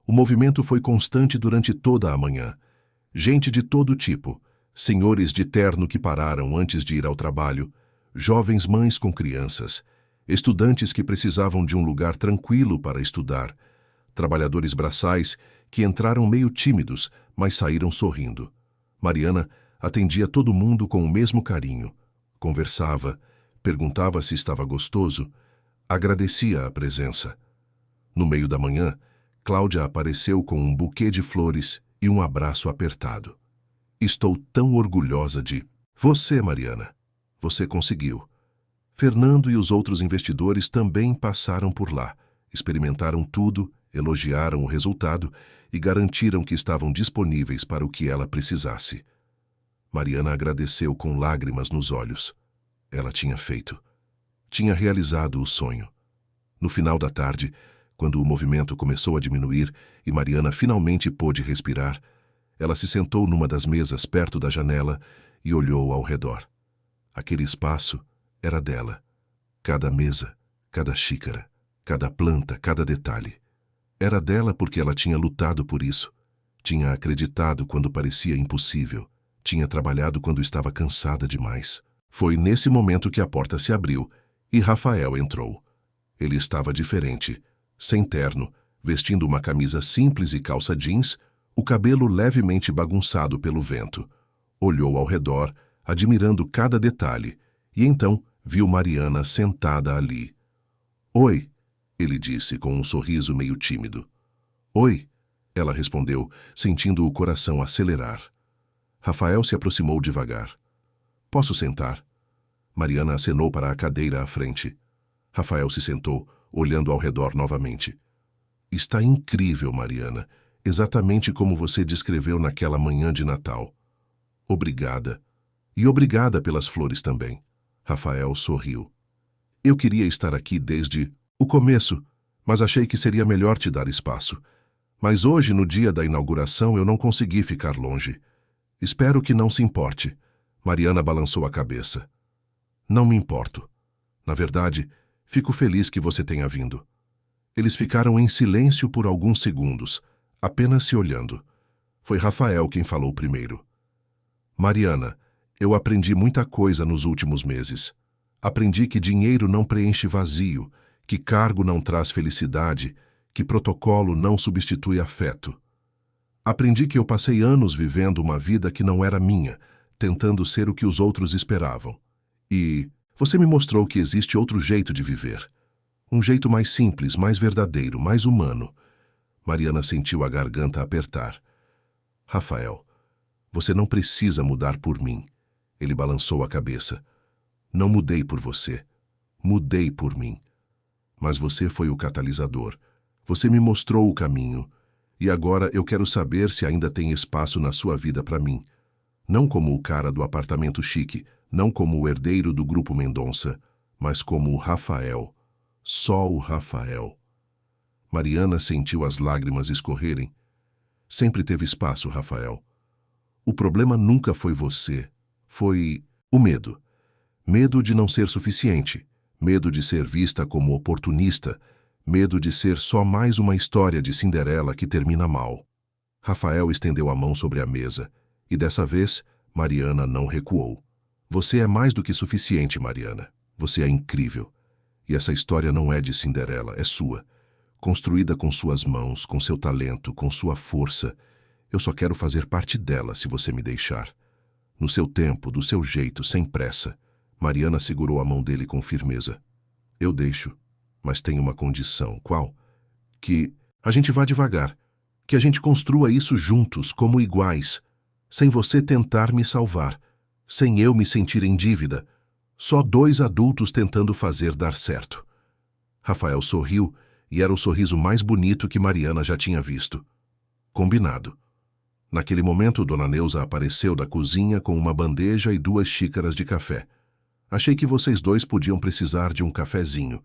O movimento foi constante durante toda a manhã. Gente de todo tipo, senhores de terno que pararam antes de ir ao trabalho, jovens mães com crianças, estudantes que precisavam de um lugar tranquilo para estudar, trabalhadores braçais que entraram meio tímidos, mas saíram sorrindo. Mariana atendia todo mundo com o mesmo carinho. Conversava, perguntava se estava gostoso, agradecia a presença. No meio da manhã, Cláudia apareceu com um buquê de flores e um abraço apertado. "Estou tão orgulhosa de você, Mariana. Você conseguiu." Fernando e os outros investidores também passaram por lá, experimentaram tudo, elogiaram o resultado e garantiram que estavam disponíveis para o que ela precisasse. Mariana agradeceu com lágrimas nos olhos. Ela tinha feito. Tinha realizado o sonho. No final da tarde, quando o movimento começou a diminuir e Mariana finalmente pôde respirar, ela se sentou numa das mesas perto da janela e olhou ao redor. Aquele espaço era dela. Cada mesa, cada xícara, cada planta, cada detalhe. Era dela porque ela tinha lutado por isso. Tinha acreditado quando parecia impossível. Tinha trabalhado quando estava cansada demais. Foi nesse momento que a porta se abriu e Rafael entrou. Ele estava diferente, sem terno, vestindo uma camisa simples e calça jeans, o cabelo levemente bagunçado pelo vento. Olhou ao redor, admirando cada detalhe, e então viu Mariana sentada ali. "Oi." ele disse com um sorriso meio tímido. Oi, ela respondeu, sentindo o coração acelerar. Rafael se aproximou devagar. Posso sentar? Mariana acenou para a cadeira à frente. Rafael se sentou, olhando ao redor novamente. Está incrível, Mariana, exatamente como você descreveu naquela manhã de Natal. Obrigada. E obrigada pelas flores também. Rafael sorriu. Eu queria estar aqui desde o começo, mas achei que seria melhor te dar espaço. Mas hoje, no dia da inauguração, eu não consegui ficar longe. Espero que não se importe. Mariana balançou a cabeça. Não me importo. Na verdade, fico feliz que você tenha vindo. Eles ficaram em silêncio por alguns segundos, apenas se olhando. Foi Rafael quem falou primeiro. Mariana, eu aprendi muita coisa nos últimos meses. Aprendi que dinheiro não preenche vazio, que cargo não traz felicidade, que protocolo não substitui afeto. Aprendi que eu passei anos vivendo uma vida que não era minha, tentando ser o que os outros esperavam. E você me mostrou que existe outro jeito de viver. Um jeito mais simples, mais verdadeiro, mais humano. Mariana sentiu a garganta apertar. Rafael, você não precisa mudar por mim. Ele balançou a cabeça. Não mudei por você. Mudei por mim. Mas você foi o catalisador. Você me mostrou o caminho. E agora eu quero saber se ainda tem espaço na sua vida para mim. Não como o cara do apartamento chique, não como o herdeiro do Grupo Mendonça, mas como o Rafael. Só o Rafael. Mariana sentiu as lágrimas escorrerem. Sempre teve espaço, Rafael. O problema nunca foi você. Foi o medo. Medo de não ser suficiente. Medo de ser vista como oportunista. Medo de ser só mais uma história de Cinderela que termina mal. Rafael estendeu a mão sobre a mesa. E dessa vez, Mariana não recuou. Você é mais do que suficiente, Mariana. Você é incrível. E essa história não é de Cinderela, é sua. Construída com suas mãos, com seu talento, com sua força. Eu só quero fazer parte dela, se você me deixar. No seu tempo, do seu jeito, sem pressa. Mariana segurou a mão dele com firmeza. Eu deixo, mas tem uma condição. Qual? Que a gente vá devagar. Que a gente construa isso juntos, como iguais. Sem você tentar me salvar. Sem eu me sentir em dívida. Só dois adultos tentando fazer dar certo. Rafael sorriu, e era o sorriso mais bonito que Mariana já tinha visto. Combinado. Naquele momento, Dona Neuza apareceu da cozinha com uma bandeja e 2 xícaras de café. Achei que vocês dois podiam precisar de um cafezinho.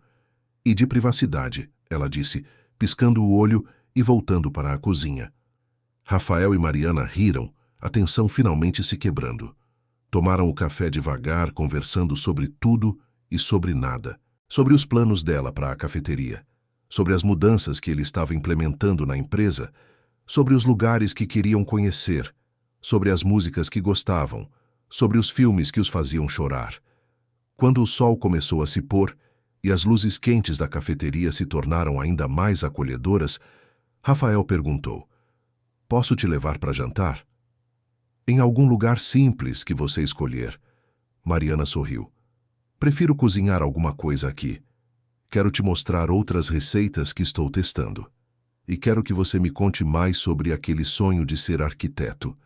E de privacidade, ela disse, piscando o olho e voltando para a cozinha. Rafael e Mariana riram, a tensão finalmente se quebrando. Tomaram o café devagar, conversando sobre tudo e sobre nada. Sobre os planos dela para a cafeteria. Sobre as mudanças que ele estava implementando na empresa. Sobre os lugares que queriam conhecer. Sobre as músicas que gostavam. Sobre os filmes que os faziam chorar. Quando o sol começou a se pôr e as luzes quentes da cafeteria se tornaram ainda mais acolhedoras, Rafael perguntou: Posso te levar para jantar? Em algum lugar simples que você escolher. Mariana sorriu. Prefiro cozinhar alguma coisa aqui. Quero te mostrar outras receitas que estou testando. E quero que você me conte mais sobre aquele sonho de ser arquiteto.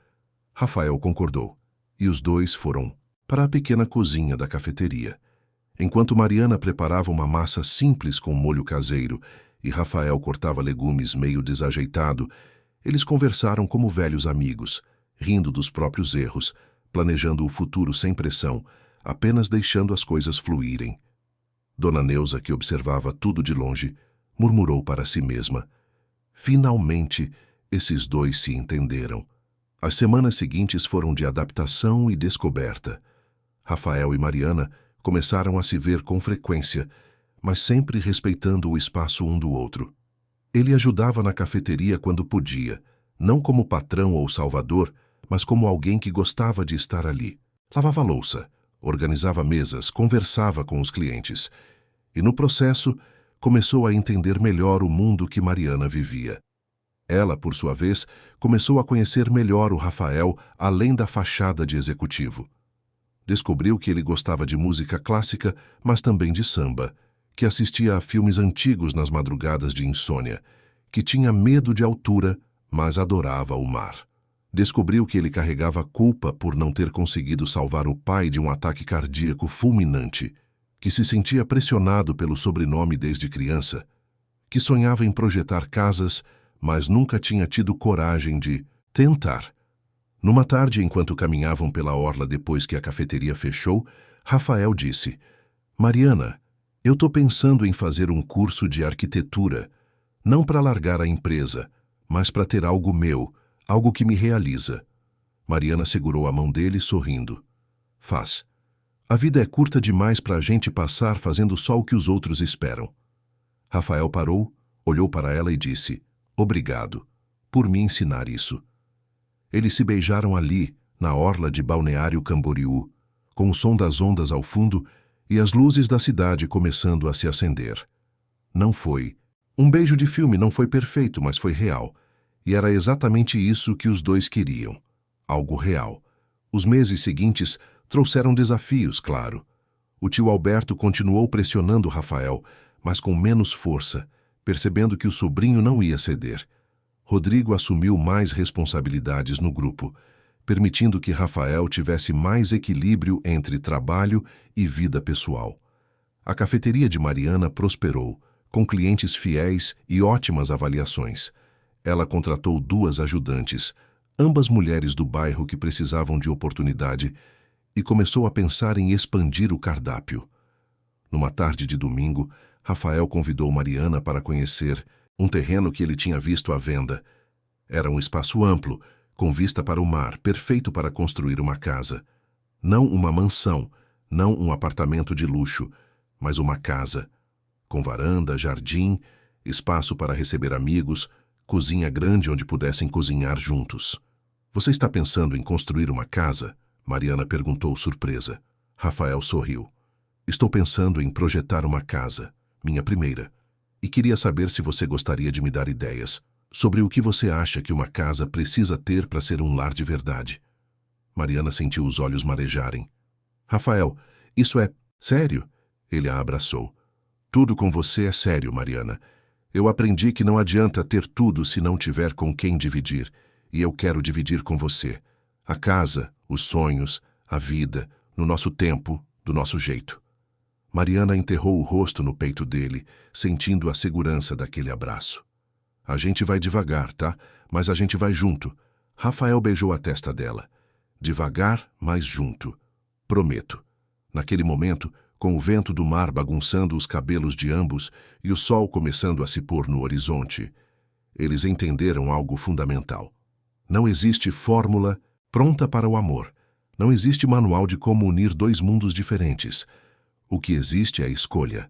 Rafael concordou, e os dois foram para a pequena cozinha da cafeteria. Enquanto Mariana preparava uma massa simples com molho caseiro e Rafael cortava legumes meio desajeitado, eles conversaram como velhos amigos, rindo dos próprios erros, planejando o futuro sem pressão, apenas deixando as coisas fluírem. Dona Neuza, que observava tudo de longe, murmurou para si mesma: Finalmente, esses dois se entenderam. As semanas seguintes foram de adaptação e descoberta. Rafael e Mariana começaram a se ver com frequência, mas sempre respeitando o espaço um do outro. Ele ajudava na cafeteria quando podia, não como patrão ou salvador, mas como alguém que gostava de estar ali. Lavava louça, organizava mesas, conversava com os clientes. E no processo, começou a entender melhor o mundo que Mariana vivia. Ela, por sua vez, começou a conhecer melhor o Rafael além da fachada de executivo. Descobriu que ele gostava de música clássica, mas também de samba, que assistia a filmes antigos nas madrugadas de insônia, que tinha medo de altura, mas adorava o mar. Descobriu que ele carregava culpa por não ter conseguido salvar o pai de um ataque cardíaco fulminante, que se sentia pressionado pelo sobrenome desde criança, que sonhava em projetar casas, mas nunca tinha tido coragem de tentar. Numa tarde, enquanto caminhavam pela orla depois que a cafeteria fechou, Rafael disse: Mariana, eu tô pensando em fazer um curso de arquitetura, não para largar a empresa, mas para ter algo meu, algo que me realiza. Mariana segurou a mão dele, sorrindo. Faz. A vida é curta demais para a gente passar fazendo só o que os outros esperam. Rafael parou, olhou para ela e disse: Obrigado, por me ensinar isso. Eles se beijaram ali, na orla de Balneário Camboriú, com o som das ondas ao fundo e as luzes da cidade começando a se acender. Não foi. Um beijo de filme não foi perfeito, mas foi real. E era exatamente isso que os dois queriam. Algo real. Os meses seguintes trouxeram desafios, claro. O tio Alberto continuou pressionando Rafael, mas com menos força, percebendo que o sobrinho não ia ceder. Rodrigo assumiu mais responsabilidades no grupo, permitindo que Rafael tivesse mais equilíbrio entre trabalho e vida pessoal. A cafeteria de Mariana prosperou, com clientes fiéis e ótimas avaliações. Ela contratou 2 ajudantes, ambas mulheres do bairro que precisavam de oportunidade, e começou a pensar em expandir o cardápio. Numa tarde de domingo, Rafael convidou Mariana para conhecer um terreno que ele tinha visto à venda. Era um espaço amplo, com vista para o mar, perfeito para construir uma casa. Não uma mansão, não um apartamento de luxo, mas uma casa. Com varanda, jardim, espaço para receber amigos, cozinha grande onde pudessem cozinhar juntos. Você está pensando em construir uma casa? Mariana perguntou surpresa. Rafael sorriu. Estou pensando em projetar uma casa, minha primeira, e queria saber se você gostaria de me dar ideias sobre o que você acha que uma casa precisa ter para ser um lar de verdade. Mariana sentiu os olhos marejarem. Rafael, isso é sério? Ele a abraçou. Tudo com você é sério, Mariana. Eu aprendi que não adianta ter tudo se não tiver com quem dividir, e eu quero dividir com você. A casa, os sonhos, a vida, no nosso tempo, do nosso jeito. Mariana enterrou o rosto no peito dele, sentindo a segurança daquele abraço. A gente vai devagar, tá? Mas a gente vai junto. Rafael beijou a testa dela. Devagar, mas junto. Prometo. Naquele momento, com o vento do mar bagunçando os cabelos de ambos e o sol começando a se pôr no horizonte, eles entenderam algo fundamental. Não existe fórmula pronta para o amor. Não existe manual de como unir 2 mundos diferentes. O que existe é a escolha.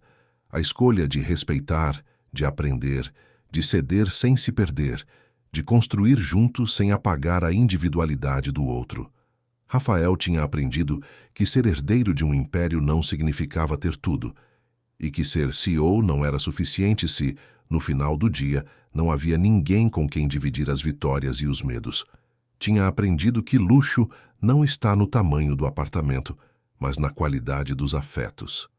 A escolha de respeitar, de aprender, de ceder sem se perder, de construir juntos sem apagar a individualidade do outro. Rafael tinha aprendido que ser herdeiro de um império não significava ter tudo, e que ser CEO não era suficiente se, no final do dia, não havia ninguém com quem dividir as vitórias e os medos. Tinha aprendido que luxo não está no tamanho do apartamento, mas na qualidade dos afetos.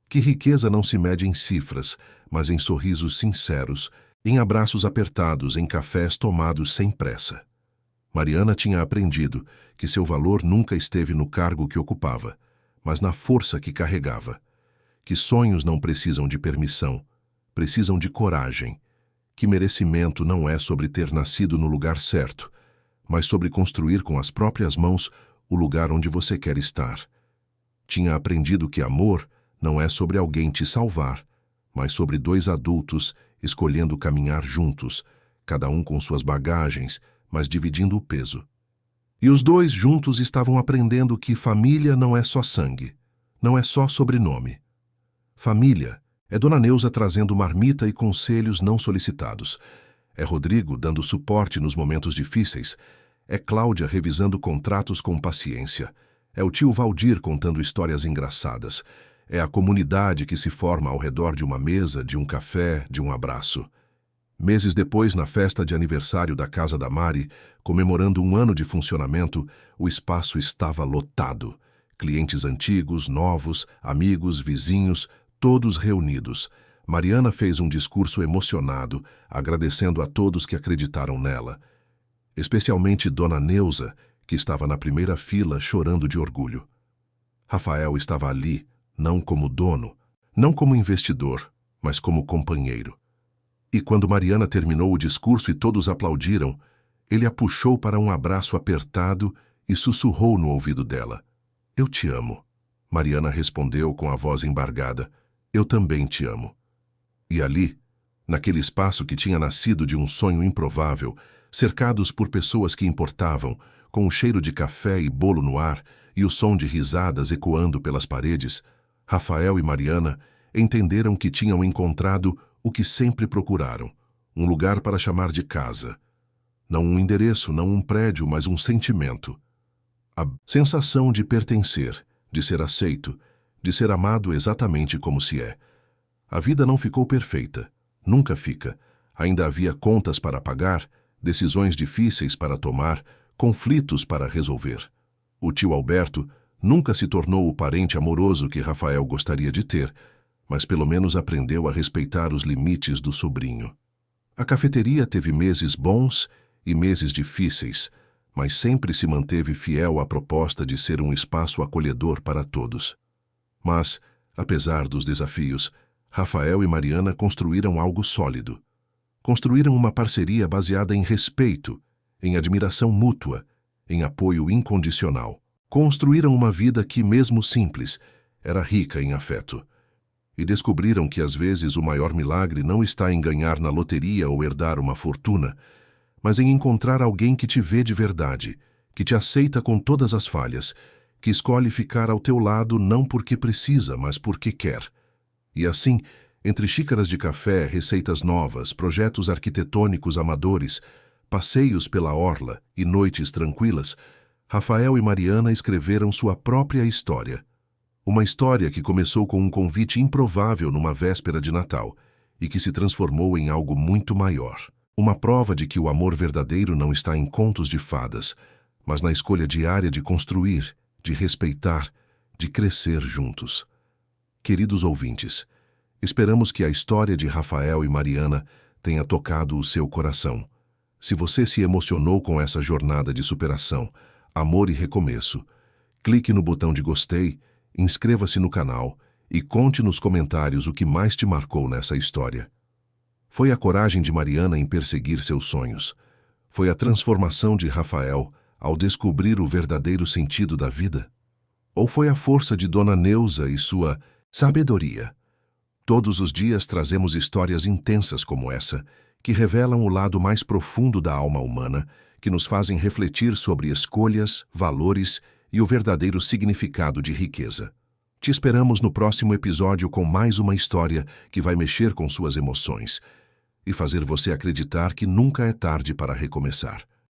Que riqueza não se mede em cifras, mas em sorrisos sinceros, em abraços apertados, em cafés tomados sem pressa. Mariana tinha aprendido que seu valor nunca esteve no cargo que ocupava, mas na força que carregava. Que sonhos não precisam de permissão, precisam de coragem. Que merecimento não é sobre ter nascido no lugar certo, mas sobre construir com as próprias mãos o lugar onde você quer estar. Tinha aprendido que amor não é sobre alguém te salvar, mas sobre 2 adultos escolhendo caminhar juntos, cada um com suas bagagens, mas dividindo o peso. E os 2 juntos estavam aprendendo que família não é só sangue, não é só sobrenome. Família é Dona Neuza trazendo marmita e conselhos não solicitados. É Rodrigo dando suporte nos momentos difíceis. É Cláudia revisando contratos com paciência. É o tio Valdir contando histórias engraçadas. É a comunidade que se forma ao redor de uma mesa, de um café, de um abraço. Meses depois, na festa de aniversário da casa da Mari, comemorando 1 ano de funcionamento, o espaço estava lotado. Clientes antigos, novos, amigos, vizinhos, todos reunidos, Mariana fez um discurso emocionado, agradecendo a todos que acreditaram nela, especialmente Dona Neuza, que estava na primeira fila chorando de orgulho. Rafael estava ali, não como dono, não como investidor, mas como companheiro. E quando Mariana terminou o discurso e todos aplaudiram, ele a puxou para um abraço apertado e sussurrou no ouvido dela. Eu te amo. Mariana respondeu com a voz embargada. Eu também te amo. E ali, naquele espaço que tinha nascido de um sonho improvável, cercados por pessoas que importavam, com o cheiro de café e bolo no ar e o som de risadas ecoando pelas paredes, Rafael e Mariana entenderam que tinham encontrado o que sempre procuraram, um lugar para chamar de casa. Não um endereço, não um prédio, mas um sentimento. A sensação de pertencer, de ser aceito, de ser amado exatamente como se é. A vida não ficou perfeita, nunca fica. Ainda havia contas para pagar, decisões difíceis para tomar, conflitos para resolver. O tio Alberto nunca se tornou o parente amoroso que Rafael gostaria de ter, mas pelo menos aprendeu a respeitar os limites do sobrinho. A cafeteria teve meses bons e meses difíceis, mas sempre se manteve fiel à proposta de ser um espaço acolhedor para todos. Mas, apesar dos desafios, Rafael e Mariana construíram algo sólido. Construíram uma parceria baseada em respeito, em admiração mútua, em apoio incondicional. Construíram uma vida que, mesmo simples, era rica em afeto. E descobriram que às vezes o maior milagre não está em ganhar na loteria ou herdar uma fortuna, mas em encontrar alguém que te vê de verdade, que te aceita com todas as falhas, que escolhe ficar ao teu lado não porque precisa, mas porque quer. E assim, entre xícaras de café, receitas novas, projetos arquitetônicos amadores, passeios pela orla e noites tranquilas, Rafael e Mariana escreveram sua própria história. Uma história que começou com um convite improvável numa véspera de Natal e que se transformou em algo muito maior. Uma prova de que o amor verdadeiro não está em contos de fadas, mas na escolha diária de construir, de respeitar, de crescer juntos. Queridos ouvintes, esperamos que a história de Rafael e Mariana tenha tocado o seu coração. Se você se emocionou com essa jornada de superação, amor e recomeço, clique no botão de gostei, inscreva-se no canal e conte nos comentários o que mais te marcou nessa história. Foi a coragem de Mariana em perseguir seus sonhos. Foi a transformação de Rafael ao descobrir o verdadeiro sentido da vida? Ou foi a força de Dona Neuza e sua sabedoria? Todos os dias trazemos histórias intensas como essa, que revelam o lado mais profundo da alma humana, que nos fazem refletir sobre escolhas, valores e o verdadeiro significado de riqueza. Te esperamos no próximo episódio com mais uma história que vai mexer com suas emoções e fazer você acreditar que nunca é tarde para recomeçar.